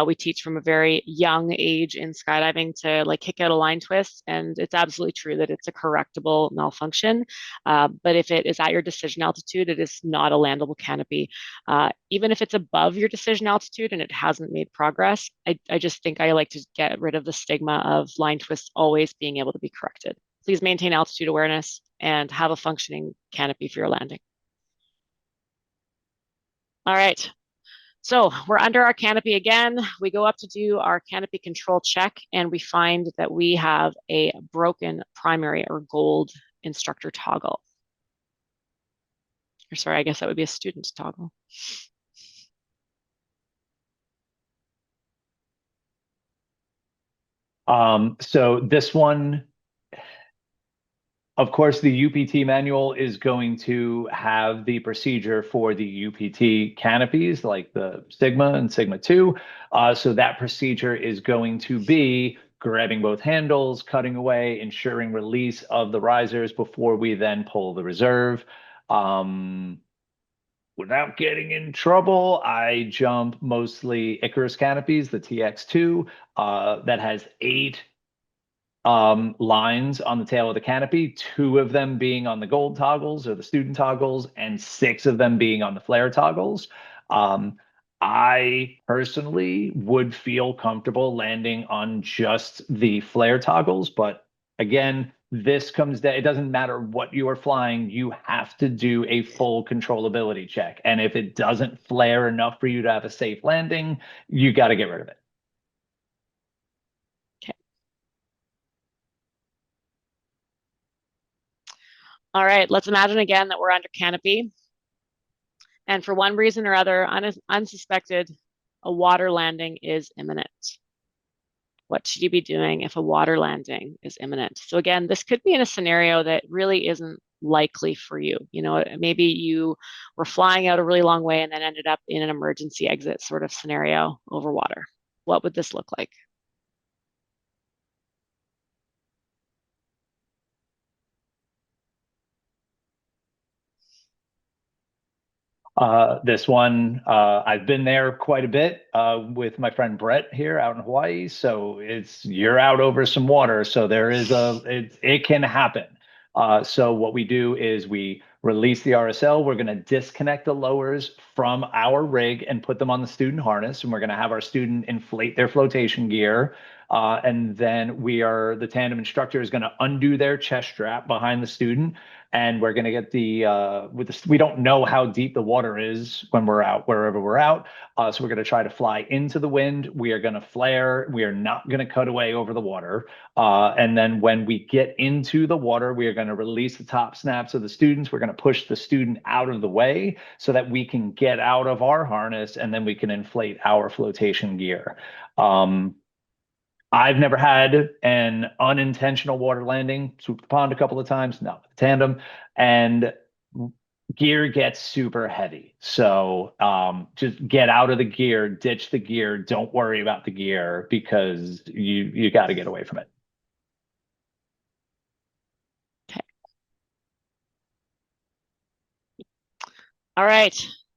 We teach from a very young age in skydiving to like kick out a line twist, and it's absolutely true that it's a correctable malfunction. But if it is at your decision altitude, it is not a landable canopy. Even if it's above your decision altitude and it hasn't made progress, I just think I like to get rid of the stigma of line twists always being able to be corrected. Please maintain altitude awareness and have a functioning canopy for your landing. All right, so we're under our canopy again. We go up to do our canopy control check, and we find that we have a broken primary or gold instructor toggle. Or sorry, I guess that would be a student toggle. So this one, of course, the UPT manual is going to have the procedure for the UPT canopies, like the Sigma and Sigma 2. So that procedure is going to be grabbing both handles, cutting away, ensuring release of the risers before we then pull the reserve. Without getting in trouble, I jump mostly Icarus canopies, the TX2, that has 8 lines on the tail of the canopy, 2 of them being on the gold toggles or the student toggles, and 6 of them being on the flare toggles. I personally would feel comfortable landing on just the flare toggles, but again, this comes down, it doesn't matter what you are flying, you have to do a full controllability check. And if it doesn't flare enough for you to have a safe landing, you got to get rid of it. Okay. All right, let's imagine again that we're under canopy. And for one reason or other, unsuspected, a water landing is imminent. What should you be doing if a water landing is imminent? So again, this could be in a scenario that really isn't likely for you. You know, maybe you were flying out a really long way and then ended up in an emergency exit sort of scenario over water. What would this look like? This one, I've been there quite a bit with my friend Brett here out in Hawaii. So you're out over some water. So there is it can happen. So what we do is we release the RSL. We're going to disconnect the lowers from our rig and put them on the student harness. And we're going to have our student inflate their flotation gear. And then the tandem instructor is going to undo their chest strap behind the student. And we're going to get we don't know how deep the water is when we're out, wherever we're out. So we're going to try to fly into the wind. We are going to flare. We are not going to cut away over the water. And then when we get into the water, we are going to release the top snaps of the students. We're going to push the student out of the way so that we can get out of our harness, and then we can inflate our flotation gear. I've never had an unintentional water landing. Swooped the pond a couple of times, not with the tandem, and gear gets super heavy. So just get out of the gear, ditch the gear, don't worry about the gear, because you got to get away from it. Okay. All right.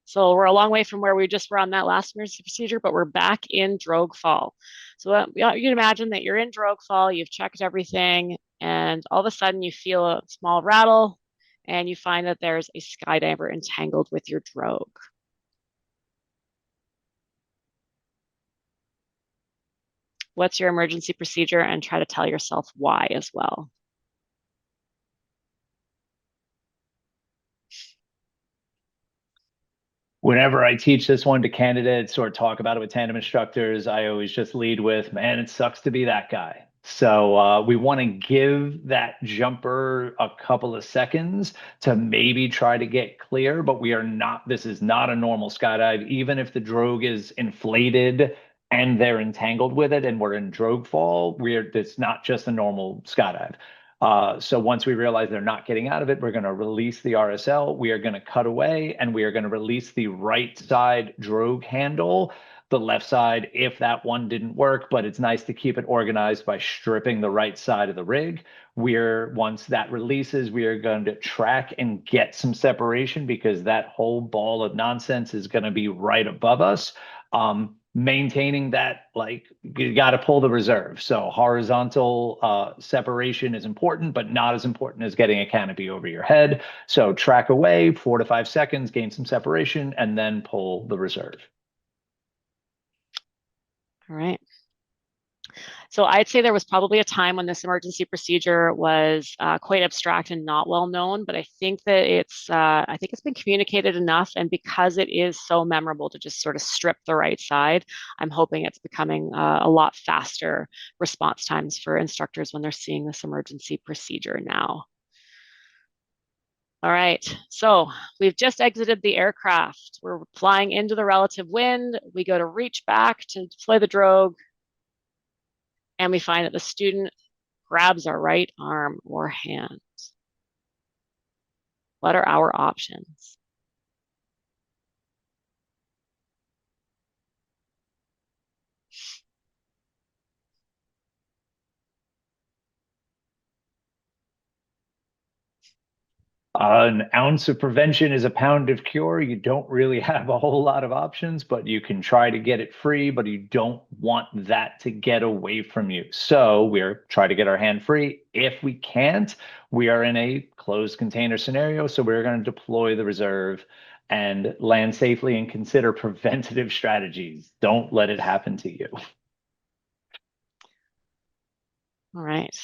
So we're a long way from where we just were on that last emergency procedure, but we're back in drogue fall. So you can imagine that you're in drogue fall, you've checked everything, and all of a sudden you feel a small rattle, and you find that there's a skydiver entangled with your drogue. What's your emergency procedure? And try to tell yourself why as well. Whenever I teach this one to candidates or talk about it with tandem instructors, I always just lead with, man, it sucks to be that guy. So we want to give that jumper a couple of seconds to maybe try to get clear, but this is not a normal skydive. Even if the drogue is inflated and they're entangled with it and we're in drogue fall, it's not just a normal skydive. So once we realize they're not getting out of it, we're going to release the RSL. We are going to cut away, and we are going to release the right side drogue handle. The left side, if that one didn't work, but it's nice to keep it organized by stripping the right side of the rig. Once that releases, we are going to track and get some separation, because that whole ball of nonsense is going to be right above us. Maintaining that, like, you got to pull the reserve. So horizontal separation is important, but not as important as getting a canopy over your head. So track away 4 to 5 seconds, gain some separation, and then pull the reserve. All right. So I'd say there was probably a time when this emergency procedure was quite abstract and not well known, but I think that I think it's been communicated enough, and because it is so memorable to just sort of strip the right side, I'm hoping it's becoming a lot faster response times for instructors when they're seeing this emergency procedure now. All right, so we've just exited the aircraft. We're flying into the relative wind. We go to reach back to deploy the drogue, and we find that the student grabs our right arm or hand. What are our options? An ounce of prevention is a pound of cure. You don't really have a whole lot of options, but you can try to get it free, but you don't want that to get away from you. So we're trying to get our hand free. If we can't, we are in a closed container scenario. So we're going to deploy the reserve and land safely and consider preventative strategies. Don't let it happen to you. All right.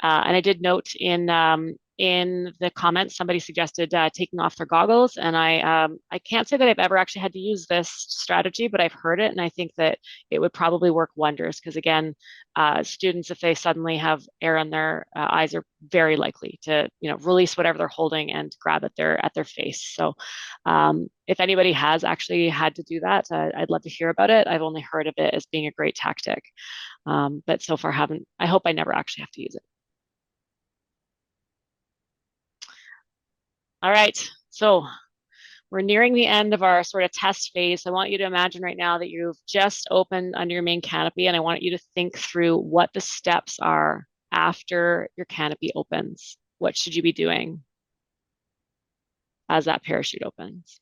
And I did note in the comments, somebody suggested taking off their goggles, and I can't say that I've ever actually had to use this strategy, but I've heard it, and I think that it would probably work wonders, because again, students, if they suddenly have air in their eyes, are very likely to release whatever they're holding and grab at their face. So if anybody has actually had to do that, I'd love to hear about it. I've only heard of it as being a great tactic, but so far haven't. I hope I never actually have to use it. All right, so we're nearing the end of our sort of test phase. I want you to imagine right now that you've just opened under your main canopy, and I want you to think through what the steps are after your canopy opens. What should you be doing as that parachute opens?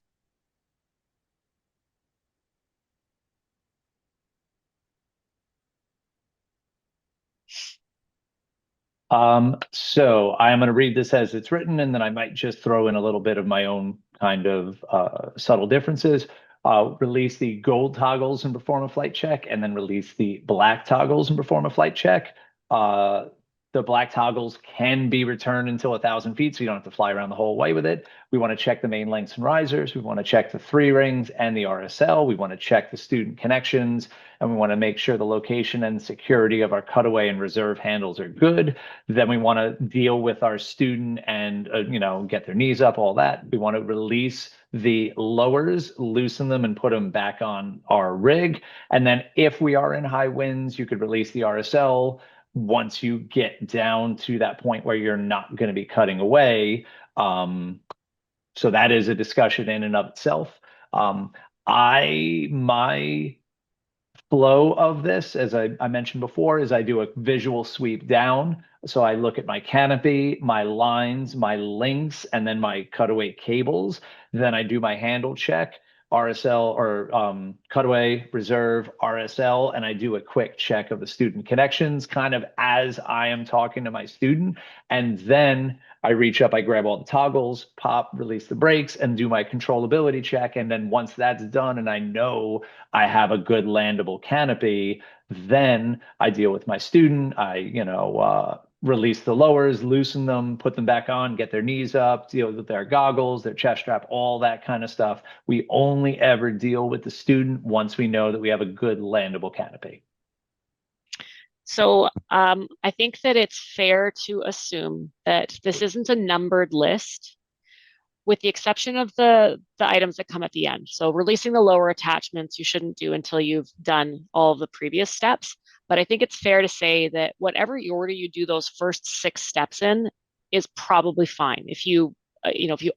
So I'm going to read this as it's written, and then I might just throw in a little bit of my own kind of subtle differences. release the gold toggles and perform a flight check, and then release the black toggles and perform a flight check. The black toggles can be returned until 1,000 feet, so you don't have to fly around the whole way with it. We want to check the main lengths and risers. We want to check the 3 rings and the RSL. We want to check the student connections, and we want to make sure the location and security of our cutaway and reserve handles are good. Then we want to deal with our student and, get their knees up, all that. We want to release the lowers, loosen them, and put them back on our rig. And then if we are in high winds, you could release the RSL once you get down to that point where you're not going to be cutting away. So that is a discussion in and of itself. My flow of this, as I mentioned before, is I do a visual sweep down. So I look at my canopy, my lines, my links, and then my cutaway cables. Then I do my handle check, RSL or cutaway, reserve, RSL, and I do a quick check of the student connections kind of as I am talking to my student. And then I reach up, I grab all the toggles, pop, release the brakes, and do my controllability check. And then once that's done and I know I have a good landable canopy, then I deal with my student. I release the lowers, loosen them, put them back on, get their knees up, deal with their goggles, their chest strap, all that kind of stuff. We only ever deal with the student once we know that we have a good landable canopy. So I think that it's fair to assume that this isn't a numbered list, with the exception of the items that come at the end. So releasing the lower attachments, you shouldn't do until you've done all of the previous steps. But I think it's fair to say that whatever order you do those first 6 steps in is probably fine. If you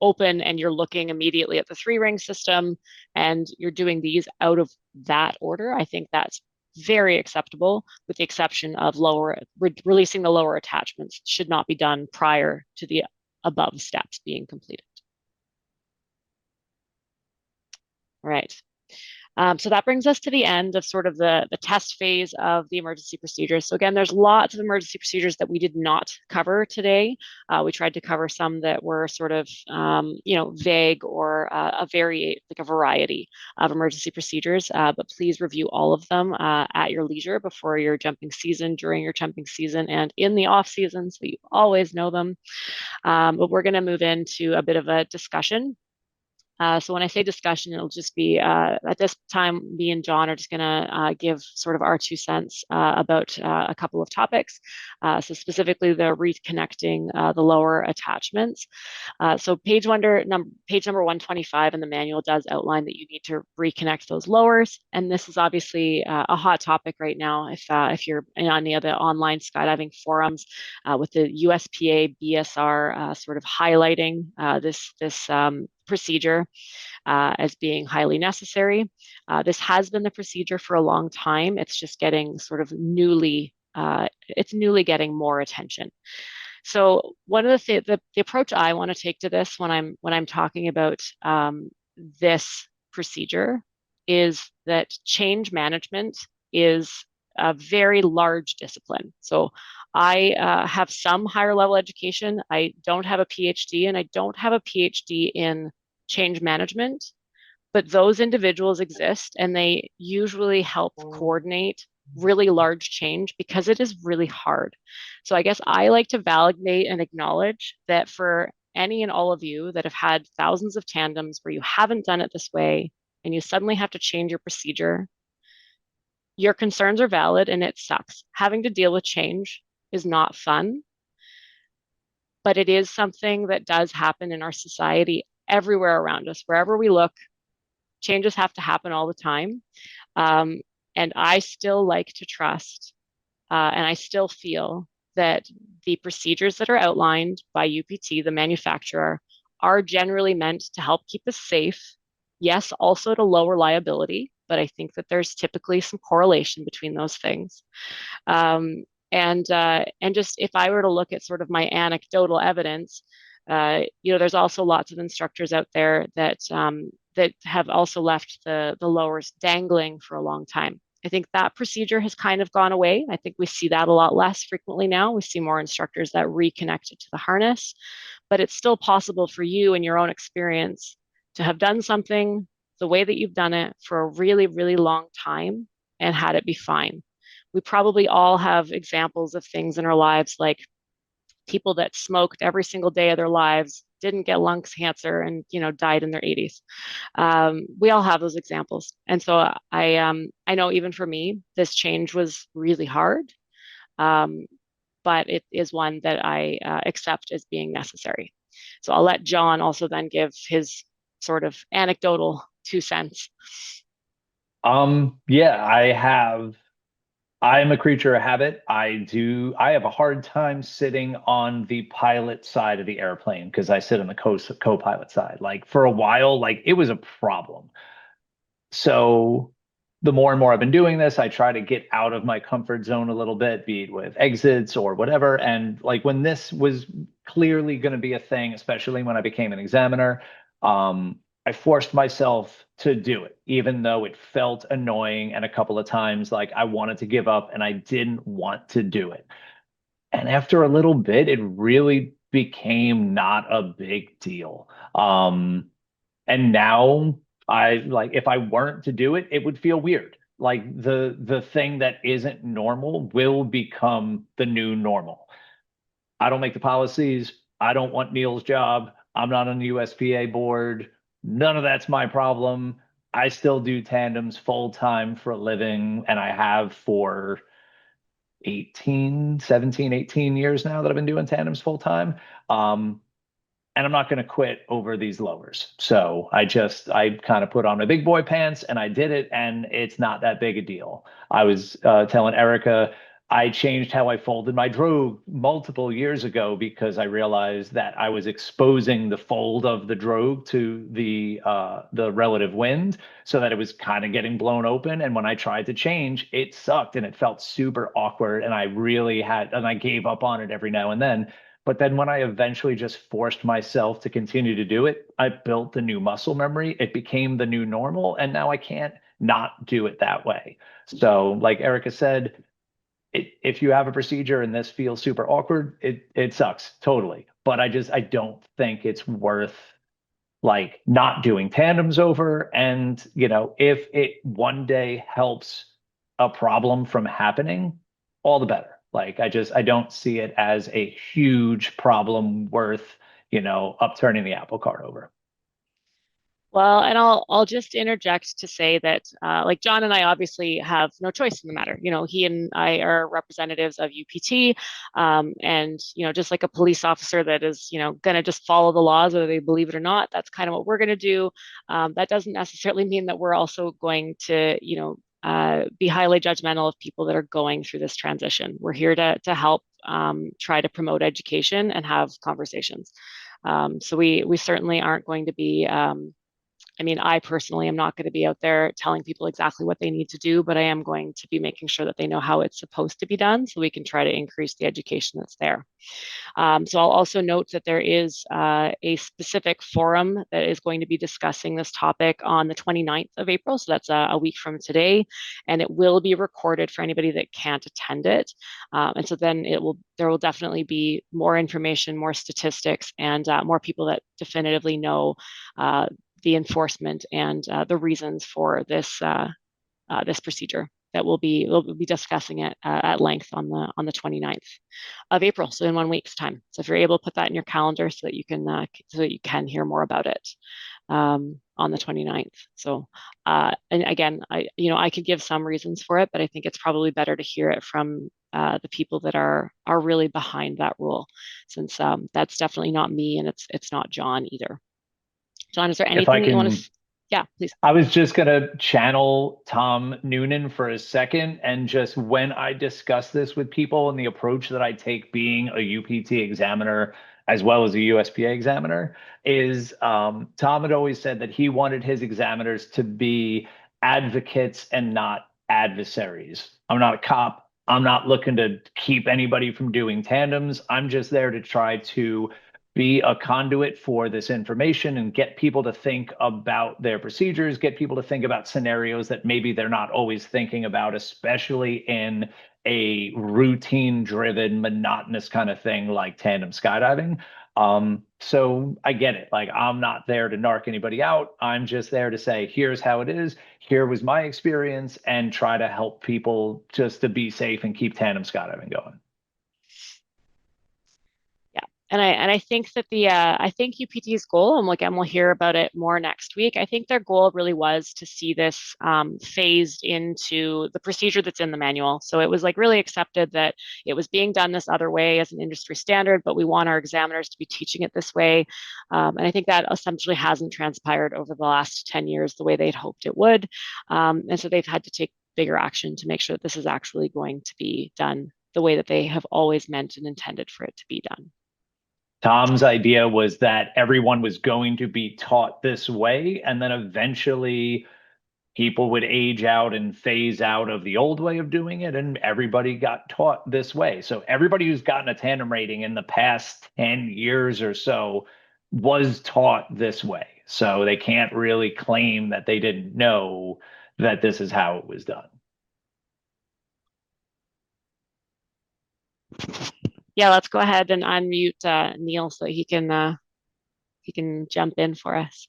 open and you're looking immediately at the 3-ring system and you're doing these out of that order, I think that's very acceptable, with the exception of releasing the lower attachments should not be done prior to the above steps being completed. All right. So that brings us to the end of sort of the test phase of the emergency procedures. So again, there's lots of emergency procedures that we did not cover today. We tried to cover some that were sort of, vague or a variety of emergency procedures, but please review all of them at your leisure before your jumping season, during your jumping season, and in the off season, so you always know them. But we're going to move into a bit of a discussion. So when I say discussion, it'll just be, at this time, me and John are just going to give sort of our 2 cents about a couple of topics. So specifically the reconnecting the lower attachments. So page number 125 in the manual does outline that you need to reconnect those lowers. And this is obviously a hot topic right now if you're in any of the online skydiving forums, with the USPA BSR sort of highlighting this procedure as being highly necessary. This has been the procedure for a long time. It's just getting sort of newly getting more attention. So one of the approach I want to take to this when I'm talking about this procedure is that change management is a very large discipline. So I have some higher level education. I don't have a PhD, and I don't have a PhD in change management, but those individuals exist, and they usually help coordinate really large change because it is really hard. So I guess I like to validate and acknowledge that for any and all of you that have had thousands of tandems where you haven't done it this way and you suddenly have to change your procedure, your concerns are valid and it sucks. Having to deal with change is not fun, but it is something that does happen in our society everywhere around us. Wherever we look, changes have to happen all the time. And I still like to trust, and I still feel that the procedures that are outlined by UPT, the manufacturer, are generally meant to help keep us safe. Yes, also to lower liability, but I think that there's typically some correlation between those things. And just if I were to look at sort of my anecdotal evidence, there's also lots of instructors out there that have also left the lowers dangling for a long time. I think that procedure has kind of gone away. I think we see that a lot less frequently now. We see more instructors that reconnect it to the harness, but it's still possible for you in your own experience to have done something, the way that you've done it for a really, really long time and had it be fine. We probably all have examples of things in our lives, like people that smoked every single day of their lives, didn't get lung cancer, and died in their 80s. We all have those examples, and so I know even for me, this change was really hard, but it is one that I accept as being necessary. So I'll let John also then give his sort of anecdotal 2 cents. Yeah, I'm a creature of habit. I have a hard time sitting on the pilot side of the airplane because I sit on the co-pilot side. Like for a while, like it was a problem. So the more and more I've been doing this, I try to get out of my comfort zone a little bit, be it with exits or whatever. And like when this was clearly going to be a thing, especially when I became an examiner, I forced myself to do it, even though it felt annoying. And a couple of times, like I wanted to give up and I didn't want to do it. And after a little bit, it really became not a big deal. And now if I weren't to do it, it would feel weird. Like the thing that isn't normal will become the new normal. I don't make the policies. I don't want Neil's job. I'm not on the USPA board. None of that's my problem. I still do tandems full time for a living, and I have for 18 years now that I've been doing tandems full time. And I'm not going to quit over these lowers. So I kind of put on my big boy pants and I did it, and it's not that big a deal. I was telling Erika, I changed how I folded my drogue multiple years ago because I realized that I was exposing the fold of the drogue to the relative wind, so that it was kind of getting blown open. And when I tried to change, it sucked and it felt super awkward. And I gave up on it every now and then. But then when I eventually just forced myself to continue to do it, I built the new muscle memory. It became the new normal. And now I can't not do it that way. So like Erika said, if you have a procedure and this feels super awkward, it sucks totally. But I don't think it's worth like not doing tandems over. And, if it one day helps a problem from happening, all the better. Like I don't see it as a huge problem worth, upturning the apple cart over. Well, and I'll just interject to say that, like John and I obviously have no choice in the matter. He and I are representatives of UPT, and just like a police officer that is, going to just follow the laws whether they believe it or not. That's kind of what we're going to do. That doesn't necessarily mean that we're also going to, be highly judgmental of people that are going through this transition. We're here to help try to promote education and have conversations. So we certainly aren't going to be. I personally am not going to be out there telling people exactly what they need to do, but I am going to be making sure that they know how it's supposed to be done so we can try to increase the education that's there. So I'll also note that there is a specific forum that is going to be discussing this topic on the 29th of April. So that's a week from today, and it will be recorded for anybody that can't attend it. And so then there will definitely be more information, more statistics, and more people that definitively know the enforcement and the reasons for this procedure. That we'll be discussing it at length on the 29th of April, so in 1 week's time. So if you're able to put that in your calendar so that you can hear more about it on the 29th. So and again, I could give some reasons for it, but I think it's probably better to hear it from the people that are really behind that rule, since that's definitely not me, and it's not John either. John, is there anything you want to? Yeah, please. I was just going to channel Tom Noonan for a second. And just when I discuss this with people and the approach that I take being a UPT examiner as well as a USPA examiner is Tom had always said that he wanted his examiners to be advocates and not adversaries. I'm not a cop. I'm not looking to keep anybody from doing tandems. I'm just there to try to be a conduit for this information and get people to think about their procedures, get people to think about scenarios that maybe they're not always thinking about, especially in a routine driven, monotonous kind of thing like tandem skydiving. So I get it. Like, I'm not there to narc anybody out. I'm just there to say, here's how it is. Here was my experience, and try to help people just to be safe and keep tandem skydiving going. And I think that I think UPT's goal, and again, we'll hear about it more next week. I think their goal really was to see this phased into the procedure that's in the manual. So it was like really accepted that it was being done this other way as an industry standard, but we want our examiners to be teaching it this way. And I think that essentially hasn't transpired over the last 10 years the way they'd hoped it would. And so they've had to take bigger action to make sure that this is actually going to be done the way that they have always meant and intended for it to be done. Tom's idea was that everyone was going to be taught this way, and then eventually people would age out and phase out of the old way of doing it, and everybody got taught this way. So everybody who's gotten a tandem rating in the past 10 years or so was taught this way. So they can't really claim that they didn't know that this is how it was done. Yeah, let's go ahead and unmute Neil so he can jump in for us,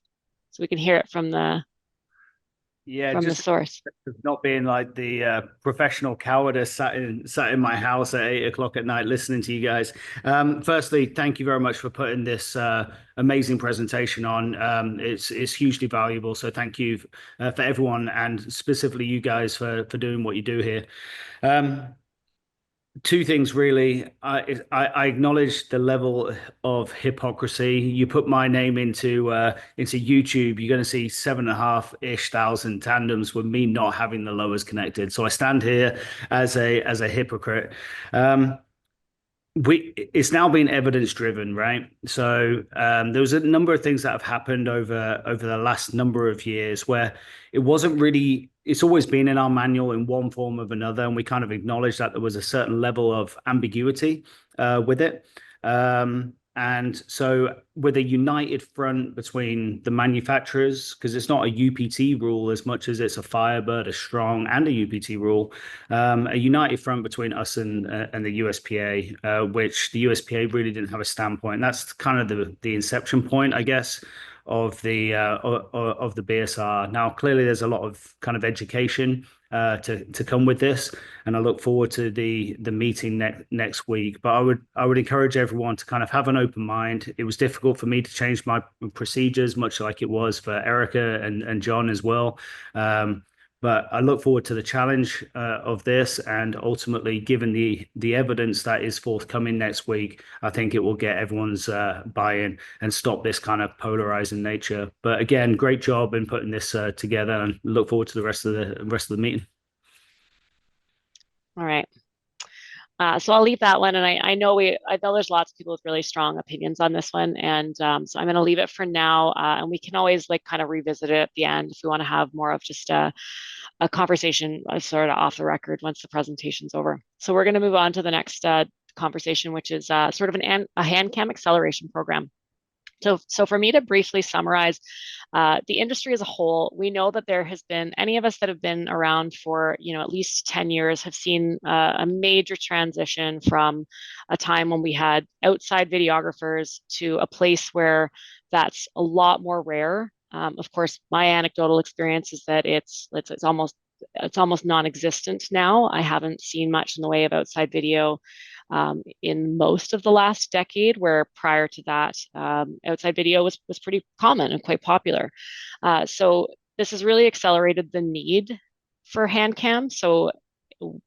so we can hear it from the the source. Not being like the professional cowardice sat in my house at 8 o'clock at night listening to you guys. Firstly, thank you very much for putting this amazing presentation on. It's hugely valuable. So thank you for everyone, and specifically you guys for doing what you do here. Two things really. I acknowledge the level of hypocrisy. You put my name into YouTube, you're going to see 7,500-ish tandems with me not having the lowers connected. So I stand here as a hypocrite. It's now been evidence driven, right? So there was a number of things that have happened over the last number of years where it wasn't really, it's always been in our manual in one form or another, and we kind of acknowledged that there was a certain level of ambiguity with it. And so with a united front between the manufacturers, because it's not a UPT rule as much as it's a Firebird, a Strong, and a UPT rule, a united front between us and the USPA, which the USPA really didn't have a standpoint. That's kind of the inception point, I guess, of the BSR. Now, clearly, there's a lot of kind of education to come with this, and I look forward to the meeting next week. But I would encourage everyone to kind of have an open mind. It was difficult for me to change my procedures, much like it was for Erika and John as well. But I look forward to the challenge of this, and ultimately, given the evidence that is forthcoming next week, I think it will get everyone's buy-in and stop this kind of polarizing nature. But again, great job in putting this together, and look forward to the rest of the meeting. All right. So I'll leave that one, and I know there's lots of people with really strong opinions on this one, and so I'm going to leave it for now, and we can always like kind of revisit it at the end if we want to have more of just a conversation sort of off the record once the presentation's over. So we're going to move on to the next conversation, which is sort of a hand cam acceleration program. So for me to briefly summarize, the industry as a whole, we know that there has been, any of us that have been around for, at least 10 years have seen a major transition from a time when we had outside videographers to a place where that's a lot more rare. Of course, my anecdotal experience is that it's almost non-existent now. I haven't seen much in the way of outside video in most of the last decade, where prior to that, outside video was pretty common and quite popular. So this has really accelerated the need for hand cam. So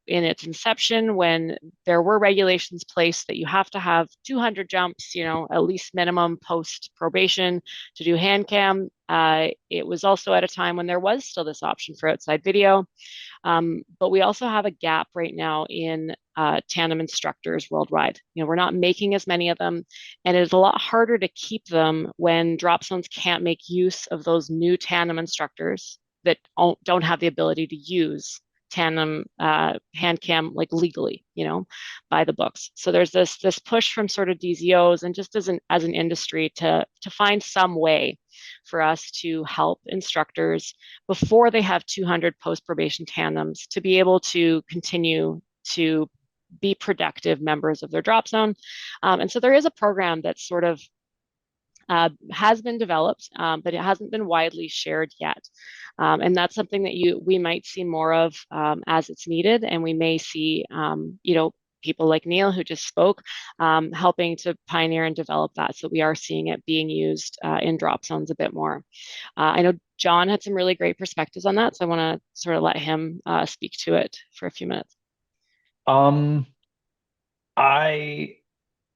in its inception, when there were regulations placed that you have to have 200 jumps, at least minimum post probation to do hand cam, it was also at a time when there was still this option for outside video. But we also have a gap right now in tandem instructors worldwide. We're not making as many of them, and it's a lot harder to keep them when drop zones can't make use of those new tandem instructors that don't have the ability to use tandem hand cam like legally, by the books. So there's this push from sort of DZOs and just as an industry to find some way for us to help instructors before they have 200 post probation tandems to be able to continue to be productive members of their drop zone. And so there is a program that sort of has been developed, but it hasn't been widely shared yet. And that's something that we might see more of as it's needed. And we may see, people like Neil, who just spoke, helping to pioneer and develop that. So we are seeing it being used in drop zones a bit more. I know John had some really great perspectives on that, so I want to sort of let him speak to it for a few minutes. I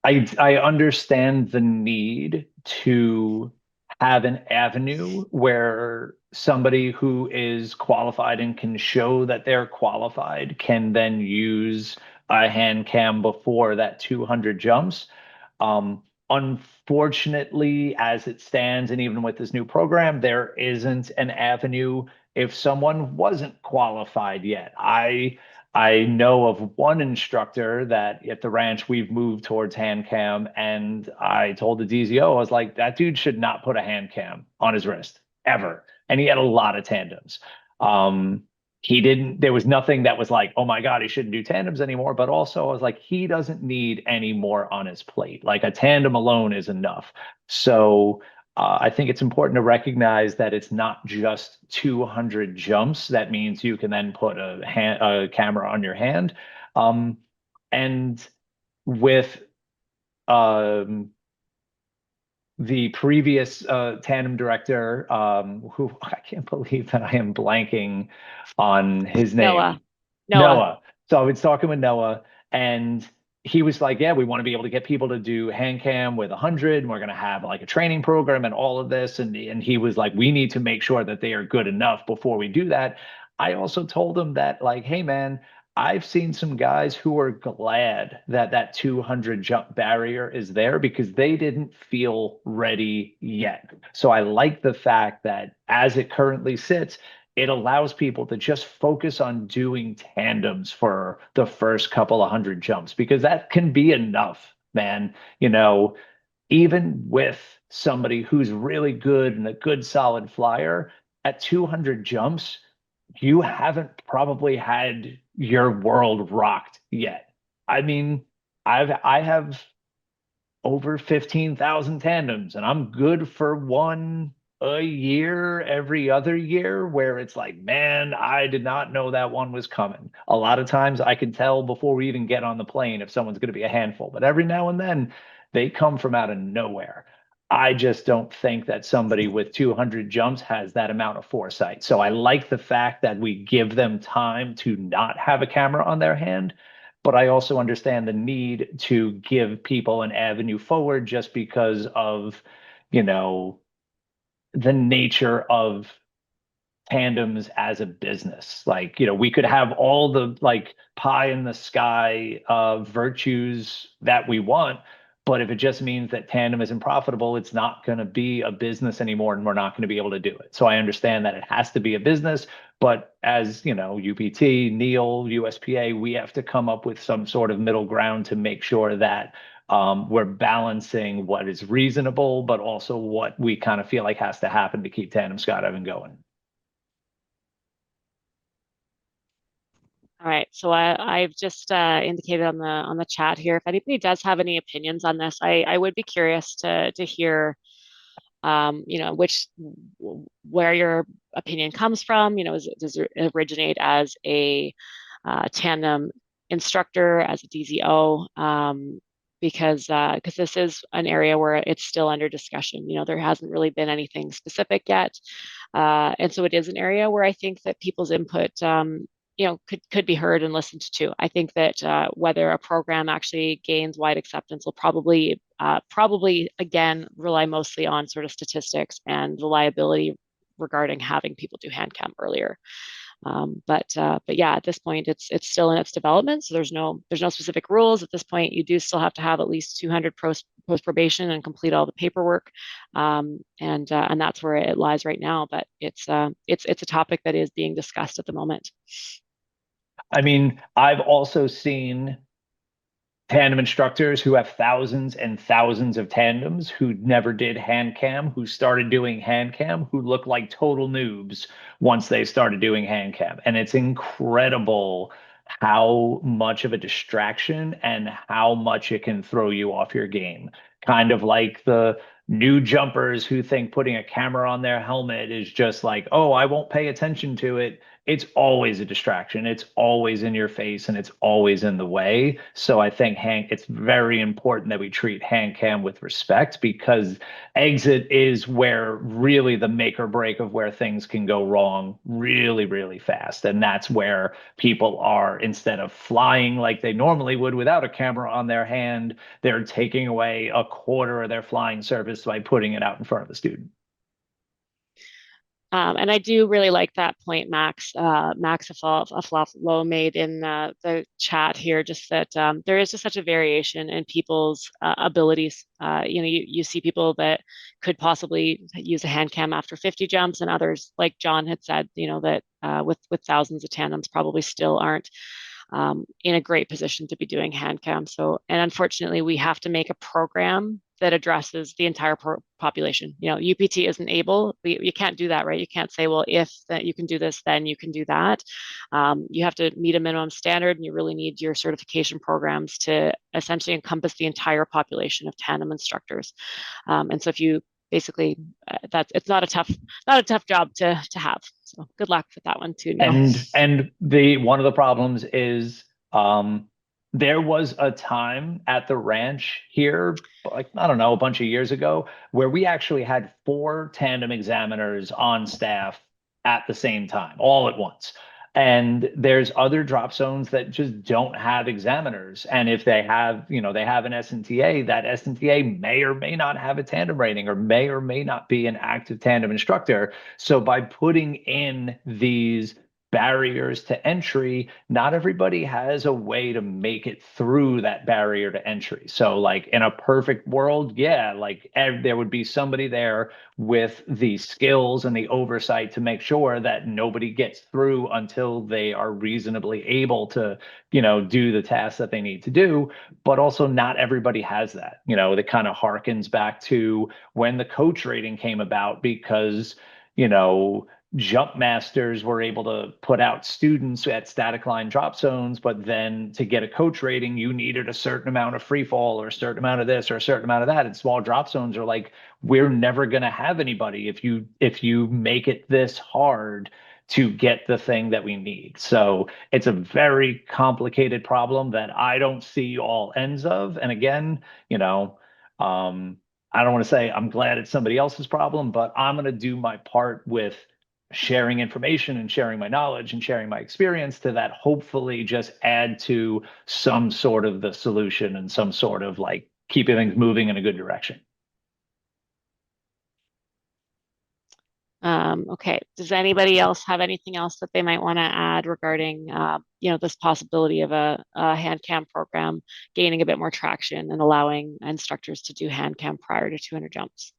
understand the need to have an avenue where somebody who is qualified and can show that they're qualified can then use a hand cam before that 200 jumps. Unfortunately, as it stands, and even with this new program, there isn't an avenue if someone wasn't qualified yet. I know of one instructor that at the ranch we've moved towards hand cam, and I told the DZO, I was like, that dude should not put a hand cam on his wrist ever. And he had a lot of tandems. There was nothing that was like, oh my God, he shouldn't do tandems anymore. But also I was like, he doesn't need any more on his plate. Like a tandem alone is enough. So I think it's important to recognize that it's not just 200 jumps. That means you can then put a camera on your hand. And with the previous tandem director, who I can't believe that I am blanking on his name. Noah. So I was talking with Noah, and he was like, yeah, we want to be able to get people to do hand cam with 100, and we're going to have like a training program and all of this. And he was like, we need to make sure that they are good enough before we do that. I also told him that, like, hey, man, I've seen some guys who are glad that that 200 jump barrier is there because they didn't feel ready yet. So I like the fact that as it currently sits, it allows people to just focus on doing tandems for the first couple of 100 jumps, because that can be enough, man. Even with somebody who's really good and a good solid flyer, at 200 jumps, you haven't probably had your world rocked yet. I mean, I have over 15,000 tandems, and I'm good for one a year, every other year, where it's like, man, I did not know that one was coming. A lot of times I can tell before we even get on the plane if someone's going to be a handful, but every now and then they come from out of nowhere. I just don't think that somebody with 200 jumps has that amount of foresight. So I like the fact that we give them time to not have a camera on their hand, but I also understand the need to give people an avenue forward just because of, the nature of tandems as a business. Like, we could have all the like pie in the sky virtues that we want, but if it just means that tandem isn't profitable, it's not going to be a business anymore, and we're not going to be able to do it. So I understand that it has to be a business, but as UPT, Neil, USPA, we have to come up with some sort of middle ground to make sure that we're balancing what is reasonable, but also what we kind of feel like has to happen to keep tandem skydiving going. All right, so I've just indicated on the chat here, if anybody does have any opinions on this, I would be curious to hear, where your opinion comes from. Does it originate as a tandem instructor, as a DZO? Because this is an area where it's still under discussion. There hasn't really been anything specific yet, and so it is an area where I think that people's input could be heard and listened to. I think that whether a program actually gains wide acceptance will probably again rely mostly on sort of statistics and reliability regarding having people do hand cam earlier. But yeah, at this point it's still in its development, so there's no specific rules at this point. You do still have to have at least 200 post probation and complete all the paperwork, and that's where it lies right now. But it's a topic that is being discussed at the moment. I mean, I've also seen tandem instructors who have thousands and thousands of tandems who never did hand cam, who started doing hand cam, who look like total noobs once they started doing hand cam. And it's incredible how much of a distraction and how much it can throw you off your game. Kind of like the new jumpers who think putting a camera on their helmet is just like, oh, I won't pay attention to it. It's always a distraction. It's always in your face and it's always in the way. So I think it's very important that we treat hand cam with respect, because exit is where really the make or break of where things can go wrong really, really fast. And that's where people are, instead of flying like they normally would without a camera on their hand, they're taking away a quarter of their flying service by putting it out in front of the student. And I do really like that point, Max. Max Aflalo made in the chat here, just that there is just such a variation in people's abilities. You see people that could possibly use a hand cam after 50 jumps, and others, like John had said, that with thousands of tandems probably still aren't in a great position to be doing hand cam. So, and unfortunately, we have to make a program that addresses the entire population. UPT isn't able, you can't do that, right? You can't say, well, if that you can do this, then you can do that. You have to meet a minimum standard, and you really need your certification programs to essentially encompass the entire population of tandem instructors. And so if you basically, it's not a tough job to have. So good luck with that one too, Neil. And one of the problems is there was a time at the ranch here, like, I don't know, a bunch of years ago, where we actually had 4 tandem examiners on staff at the same time, all at once. And there's other drop zones that just don't have examiners. And if they have, they have an SNTA, that SNTA may or may not have a tandem rating, or may not be an active tandem instructor. So by putting in these barriers to entry, not everybody has a way to make it through that barrier to entry. So like in a perfect world, yeah, like there would be somebody there with the skills and the oversight to make sure that nobody gets through until they are reasonably able to, do the tasks that they need to do. But also not everybody has that. That kind of harkens back to when the coach rating came about, because, jump masters were able to put out students at static line drop zones, but then to get a coach rating, you needed a certain amount of free fall or a certain amount of this or a certain amount of that. And small drop zones are like, we're never going to have anybody if you make it this hard to get the thing that we need. So it's a very complicated problem that I don't see all ends of. And again, I don't want to say I'm glad it's somebody else's problem, but I'm going to do my part with sharing information and sharing my knowledge and sharing my experience to that, hopefully just add to some sort of the solution and some sort of like keeping things moving in a good direction. Okay. Does anybody else have anything else that they might want to add regarding, this possibility of a hand cam program gaining a bit more traction and allowing instructors to do hand cam prior to 200 jumps?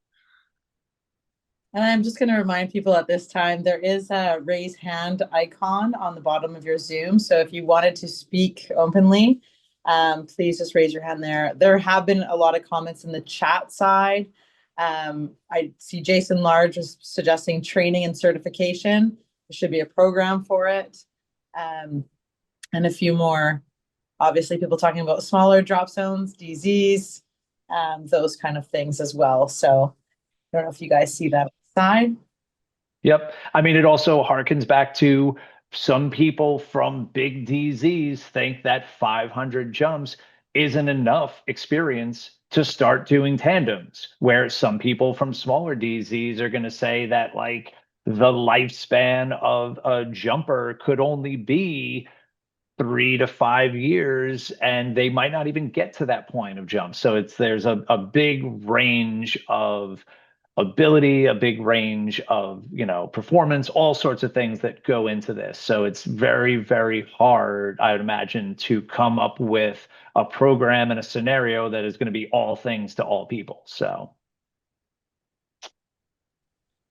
And I'm just going to remind people at this time, there is a raise hand icon on the bottom of your Zoom. So if you wanted to speak openly, please just raise your hand there. There have been a lot of comments in the chat side. I see Jason Large was suggesting training and certification. There should be a program for it. And a few more, obviously, people talking about smaller drop zones, DZs, those kind of things as well. So I don't know if you guys see that side. Yep. I mean, it also harkens back to some people from big DZs think that 500 jumps isn't enough experience to start doing tandems, where some people from smaller DZs are going to say that like the lifespan of a jumper could only be 3 to 5 years, and they might not even get to that point of jump. So there's a big range of ability, a big range of, performance, all sorts of things that go into this. So it's very, very hard, I would imagine, to come up with a program and a scenario that is going to be all things to all people. So.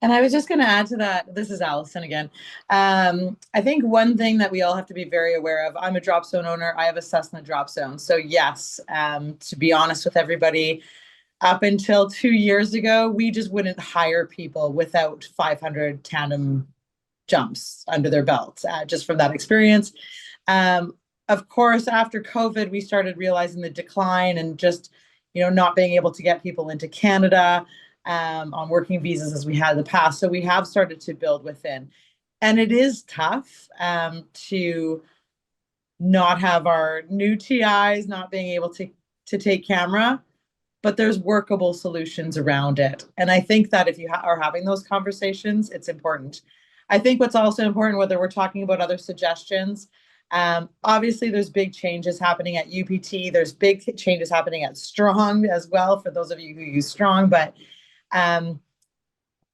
And I was just going to add to that. This is Allison again. I think one thing that we all have to be very aware of, I'm a drop zone owner. I have a Cessna drop zone. So yes, to be honest with everybody, up until 2 years ago, we just wouldn't hire people without 500 tandem jumps under their belts, just from that experience. of course, after COVID, we started realizing the decline and just, not being able to get people into Canada on working visas as we had in the past. So we have started to build within. And it is tough to not have our new TIs not being able to take camera, but there's workable solutions around it. And I think that if you are having those conversations, it's important. I think what's also important, whether we're talking about other suggestions, obviously there's big changes happening at UPT. There's big changes happening at Strong as well, for those of you who use Strong, but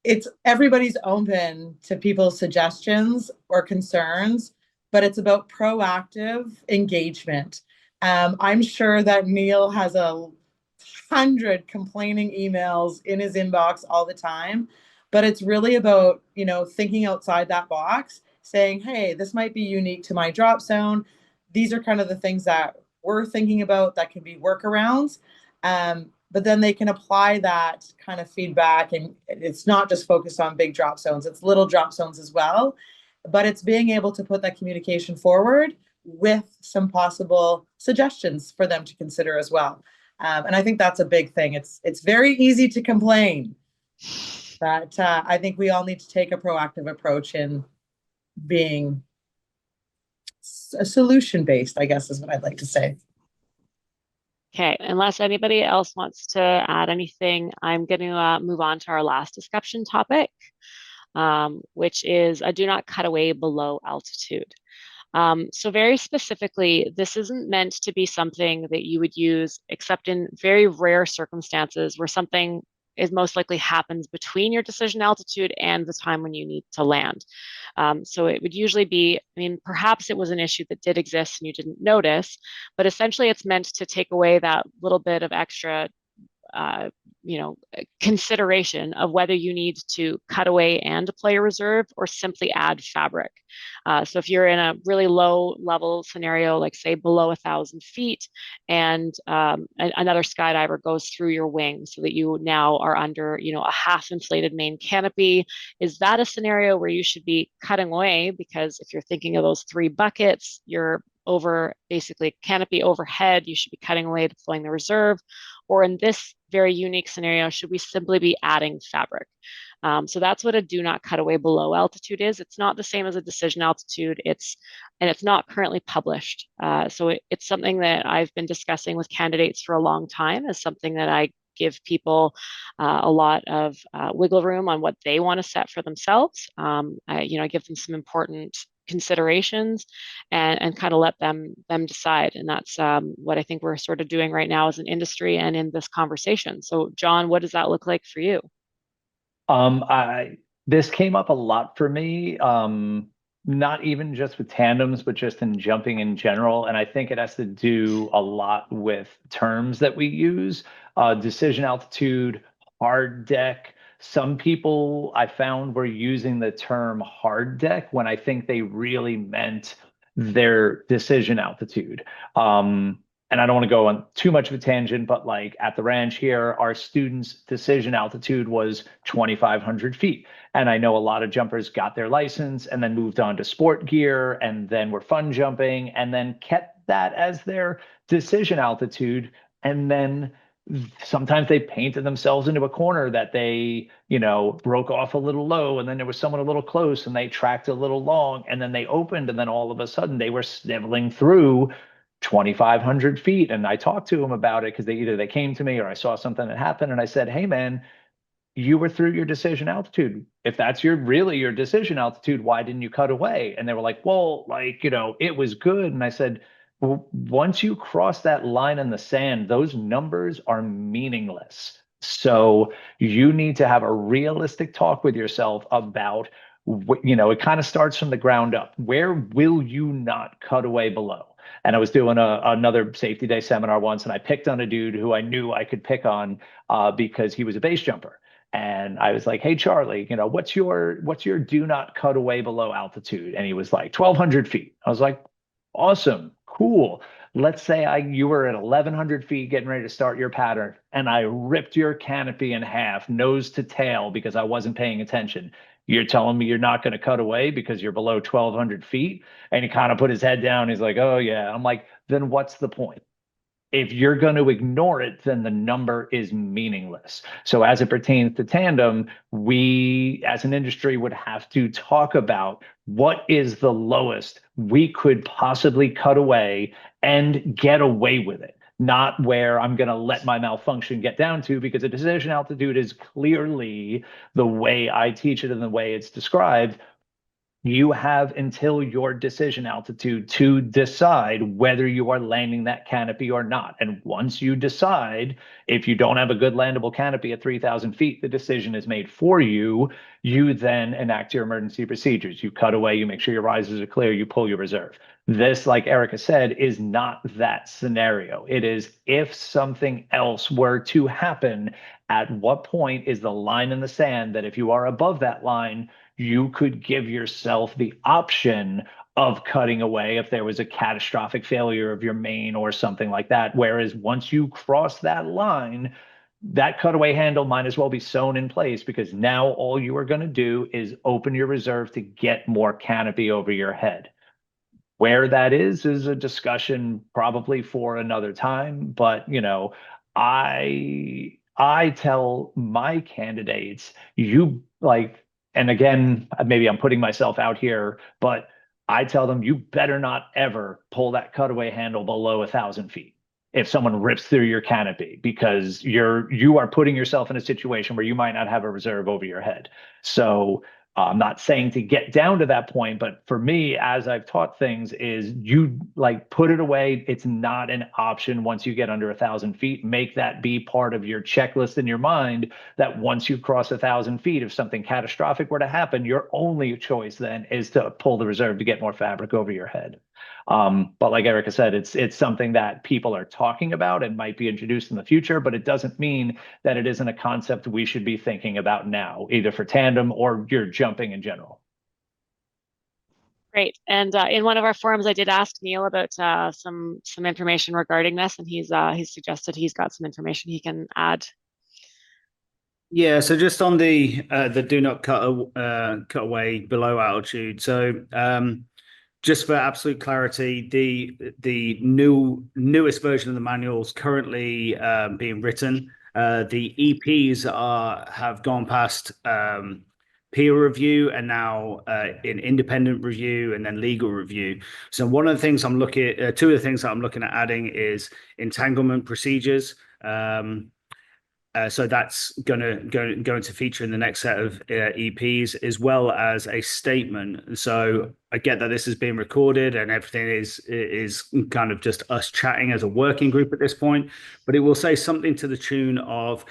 it's everybody's open to people's suggestions or concerns, but it's about proactive engagement. I'm sure that Neil has 100 complaining emails in his inbox all the time, but it's really about, thinking outside that box, saying, hey, this might be unique to my drop zone. These are kind of the things that we're thinking about that can be workarounds. But then they can apply that kind of feedback, and it's not just focused on big drop zones, it's little drop zones as well. But it's being able to put that communication forward with some possible suggestions for them to consider as well. And I think that's a big thing. It's very easy to complain, but I think we all need to take a proactive approach in being a solution-based, I guess is what I'd like to say. Okay, unless anybody else wants to add anything, I'm going to move on to our last discussion topic, which is a do not cut away below altitude. So very specifically, this isn't meant to be something that you would use except in very rare circumstances where something is most likely happens between your decision altitude and the time when you need to land. So it would usually be, perhaps it was an issue that did exist and you didn't notice, but essentially it's meant to take away that little bit of extra consideration of whether you need to cut away and deploy a reserve or simply add fabric. So if you're in a really low level scenario, like say below 1,000 feet, and another skydiver goes through your wing so that you now are under, a half inflated main canopy, is that a scenario where you should be cutting away? Because if you're thinking of those 3 buckets, you're over basically canopy overhead, you should be cutting away, deploying the reserve. Or in this very unique scenario, should we simply be adding fabric? So that's what a do not cut away below altitude is. It's not the same as a decision altitude. It's not currently published. So it's something that I've been discussing with candidates for a long time, as something that I give people a lot of wiggle room on what they want to set for themselves. I give them some important considerations and kind of let them decide. And that's what I think we're sort of doing right now as an industry and in this conversation. So John, what does that look like for you? This came up a lot for me, not even just with tandems, but just in jumping in general. And I think it has to do a lot with terms that we use, decision altitude, hard deck. Some people I found were using the term hard deck when I think they really meant their decision altitude. And I don't want to go on too much of a tangent, but like at the ranch here, our students' decision altitude was 2,500 feet. And I know a lot of jumpers got their license and then moved on to sport gear and then were fun jumping and then kept that as their decision altitude. And then sometimes they painted themselves into a corner that they, broke off a little low, and then there was someone a little close and they tracked a little long, and then they opened, and then all of a sudden they were sniveling through 2,500 feet. And I talked to them about it because they came to me or I saw something that happened. And I said, hey, man, you were through your decision altitude. If that's really your decision altitude, why didn't you cut away? And they were like, well, it was good. And I said, well, once you cross that line in the sand, those numbers are meaningless. So you need to have a realistic talk with yourself about, it kind of starts from the ground up. Where will you not cut away below? And I was doing another safety day seminar once, and I picked on a dude who I knew I could pick on because he was a base jumper. And I was like, hey, Charlie, what's your do not cut away below altitude? And he was like 1,200 feet. I was like, awesome, cool. Let's say you were at 1,100 feet getting ready to start your pattern, and I ripped your canopy in half, nose to tail, because I wasn't paying attention. You're telling me you're not going to cut away because you're below 1,200 feet? And he kind of put his head down. He's like, oh, yeah. I'm like, then what's the point? If you're going to ignore it, then the number is meaningless. So as it pertains to tandem, we as an industry would have to talk about what is the lowest we could possibly cut away and get away with it. Not where I'm going to let my malfunction get down to, because a decision altitude is clearly the way I teach it and the way it's described. You have until your decision altitude to decide whether you are landing that canopy or not. And once you decide, if you don't have a good landable canopy at 3,000 feet, the decision is made for you. You then enact your emergency procedures. You cut away, you make sure your risers are clear, you pull your reserve. This, like Erika said, is not that scenario. It is if something else were to happen, at what point is the line in the sand that if you are above that line, you could give yourself the option of cutting away if there was a catastrophic failure of your main or something like that. Whereas once you cross that line, that cutaway handle might as well be sewn in place, because now all you are going to do is open your reserve to get more canopy over your head. Where that is a discussion probably for another time. But, I tell my candidates, you like, and again, maybe I'm putting myself out here, but I tell them, you better not ever pull that cutaway handle below 1,000 feet if someone rips through your canopy, because you are putting yourself in a situation where you might not have a reserve over your head. So I'm not saying to get down to that point, but for me, as I've taught things, is you like put it away. It's not an option once you get under 1,000 feet. Make that be part of your checklist in your mind, that once you cross 1,000 feet, if something catastrophic were to happen, your only choice then is to pull the reserve to get more fabric over your head. But like Erika said, it's something that people are talking about and might be introduced in the future, but it doesn't mean that it isn't a concept we should be thinking about now, either for tandem or your jumping in general. Great. And in one of our forums, I did ask Neil about some information regarding this, and he's suggested he's got some information he can add. Yeah, so just on the do not cut away below altitude. So just for absolute clarity, the newest version of the manual is currently being written. The EPs have gone past peer review and now in independent review and then legal review. So one of the things I'm looking at, two of the things that I'm looking at adding is entanglement procedures. So that's going to feature in the next set of EPs, as well as a statement. So I get that this is being recorded and everything is kind of just us chatting as a working group at this point, but it will say something to the tune of,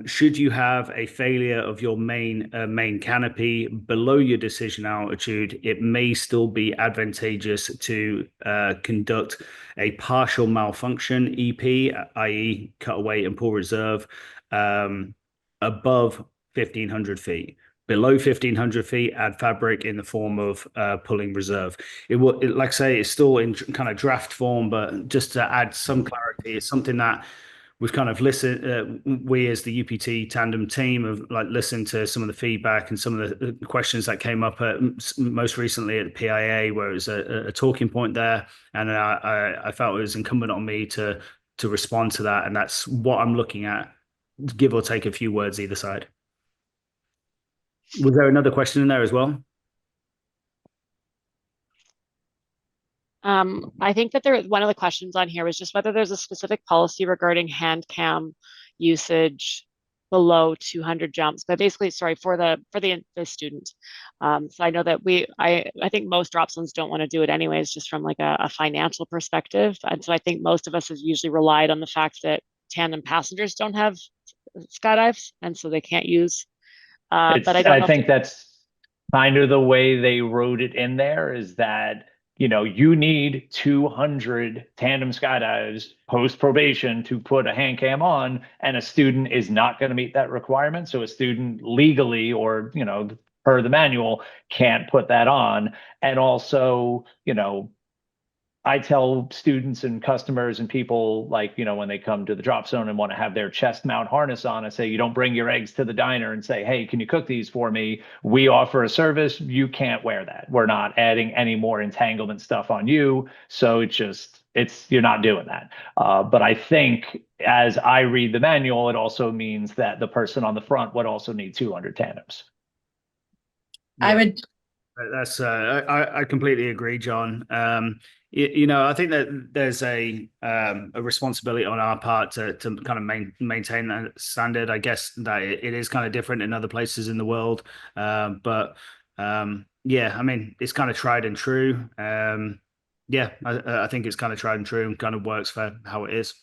should you have a failure of your main canopy below your decision altitude, it may still be advantageous to conduct a partial malfunction EP, i.e. cut away and pull reserve above 1,500 feet. Below 1,500 feet, add fabric in the form of pulling reserve. Like I say, it's still in kind of draft form, but just to add some clarity, it's something that we've kind of listened, we as the UPT Tandem team have like listened to some of the feedback and some of the questions that came up most recently at the PIA, where it was a talking point there. And I felt it was incumbent on me to respond to that. And that's what I'm looking at, give or take a few words either side. Was there another question in there as well? I think that one of the questions on here was just whether there's a specific policy regarding hand cam usage below 200 jumps, but basically, sorry, for the student. So I know that I think most drop zones don't want to do it anyways, just from like a financial perspective. And so I think most of us have usually relied on the fact that tandem passengers don't have skydives, and so they can't use. But I think that's kind of the way they wrote it in there, is that you need 200 tandem skydives post probation to put a hand cam on, and a student is not going to meet that requirement. So a student legally, or, per the manual, can't put that on. And also, I tell students and customers and people, like, when they come to the drop zone and want to have their chest mount harness on, I say, you don't bring your eggs to the diner and say, hey, can you cook these for me? We offer a service. You can't wear that. We're not adding any more entanglement stuff on you. So you're not doing that. But I think as I read the manual, it also means that the person on the front would also need 200 tandems. I would. That's I completely agree, John. I think that there's a responsibility on our part to kind of maintain that standard. I guess that it is kind of different in other places in the world, but yeah, I mean, it's kind of tried and true. Yeah, I think it's kind of tried and true and kind of works for how it is.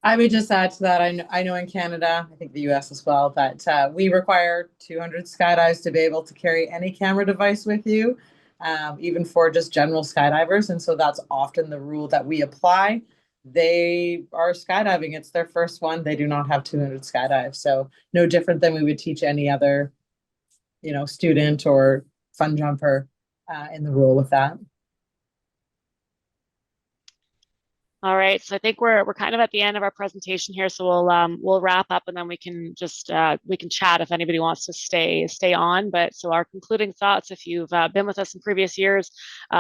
I would just add to that. I know in Canada, I think the US as well, that we require 200 skydives to be able to carry any camera device with you, even for just general skydivers. And so that's often the rule that we apply. They are skydiving. It's their first one. They do not have 200 skydives. So no different than we would teach any other, student or fun jumper in the rule with that. All right, so I think we're kind of at the end of our presentation here, so we'll wrap up and then we can just we can chat if anybody wants to stay on. But so our concluding thoughts, if you've been with us in previous years,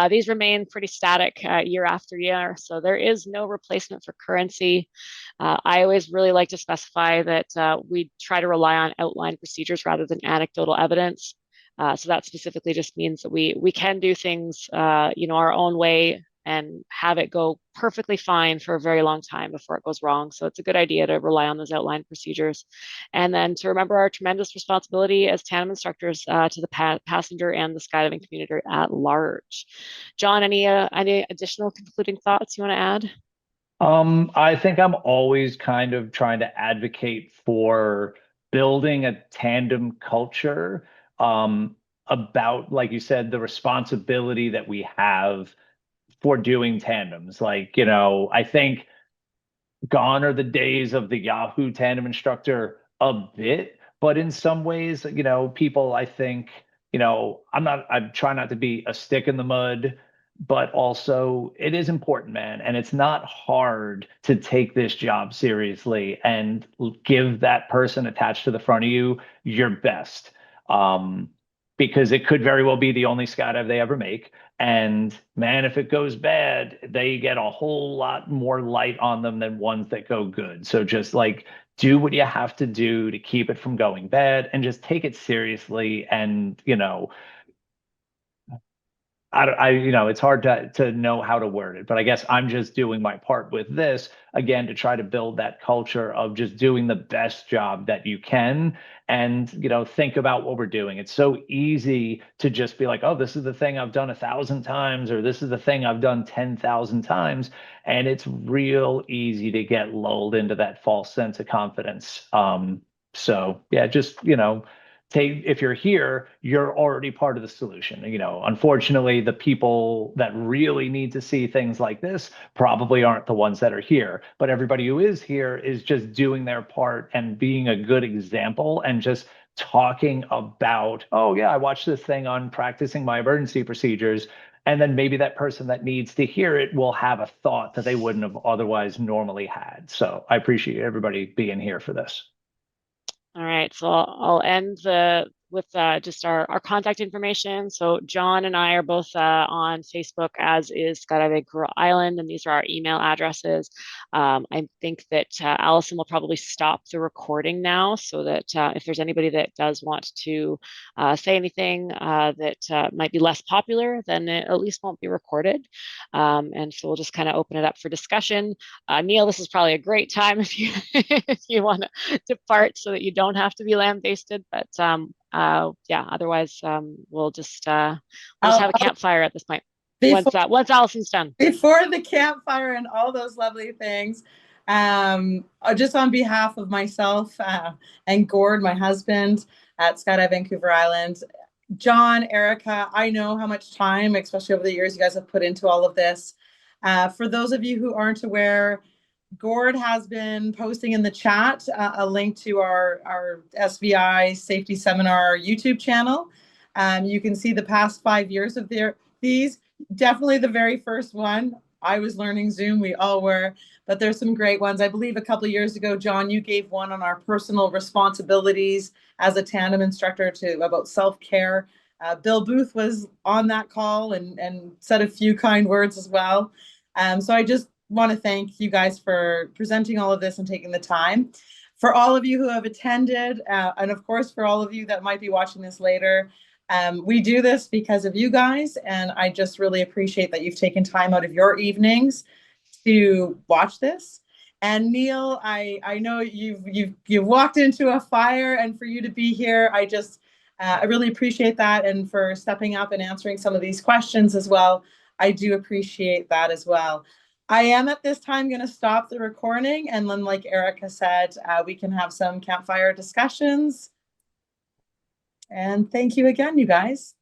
these remain pretty static year after year. So there is no replacement for currency. I always really like to specify that we try to rely on outline procedures rather than anecdotal evidence. So that specifically just means that we can do things our own way and have it go perfectly fine for a very long time before it goes wrong. So it's a good idea to rely on those outline procedures. And then to remember our tremendous responsibility as tandem instructors to the passenger and the skydiving community at large. John, any additional concluding thoughts you want to add? I think I'm always kind of trying to advocate for building a tandem culture, about, like you said, the responsibility that we have for doing tandems. Like, I think gone are the days of the Yahoo tandem instructor a bit, but in some ways, people, I think, I'm trying not to be a stick in the mud, but also it is important, man. And it's not hard to take this job seriously and give that person attached to the front of you your best. Because it could very well be the only skydive they ever make. And man, if it goes bad, they get a whole lot more light on them than ones that go good. So just like do what you have to do to keep it from going bad and just take it seriously. And, it's hard to know how to word it, but I guess I'm just doing my part with this again to try to build that culture of just doing the best job that you can. And, think about what we're doing. It's so easy to just be like, oh, this is the thing I've done 1,000 times, or this is the thing I've done 10,000 times. And it's real easy to get lulled into that false sense of confidence. So yeah, just, if you're here, you're already part of the solution. Unfortunately, the people that really need to see things like this probably aren't the ones that are here. But everybody who is here is just doing their part and being a good example and just talking about, oh, yeah, I watched this thing on practicing my emergency procedures. And then maybe that person that needs to hear it will have a thought that they wouldn't have otherwise normally had. So I appreciate everybody being here for this. All right, so I'll end with just our contact information. So John and I are both on Facebook, as is Skydive Vancouver Island, and these are our email addresses. I think that Allison will probably stop the recording now, so that if there's anybody that does want to say anything that might be less popular, then it at least won't be recorded. And so we'll just kind of open it up for discussion. Neil, this is probably a great time if you if you want to depart so that you don't have to be lambasted, but yeah, otherwise we'll just have a campfire at this point once Allison's done. Before the campfire and all those lovely things, just on behalf of myself and Gord, my husband at Skydive Vancouver Island, John, Erika, I know how much time, especially over the years, you guys have put into all of this. For those of you who aren't aware, Gord has been posting in the chat a link to our SVI safety seminar YouTube channel. You can see the past 5 years of these. definitely the very first one. I was learning Zoom, we all were, but there's some great ones. I believe a couple of years ago, John, you gave one on our personal responsibilities as a tandem instructor to about self-care. Bill Booth was on that call and said a few kind words as well. So I just want to thank you guys for presenting all of this and taking the time. For all of you who have attended, and of course for all of you that might be watching this later, we do this because of you guys, and I just really appreciate that you've taken time out of your evenings to watch this. And Neil, I know you've walked into a fire, and for you to be here, I really appreciate that, and for stepping up and answering some of these questions as well. I do appreciate that as well. I am at this time going to stop the recording, and then, like Erika said, we can have some campfire discussions. And thank you again, you guys.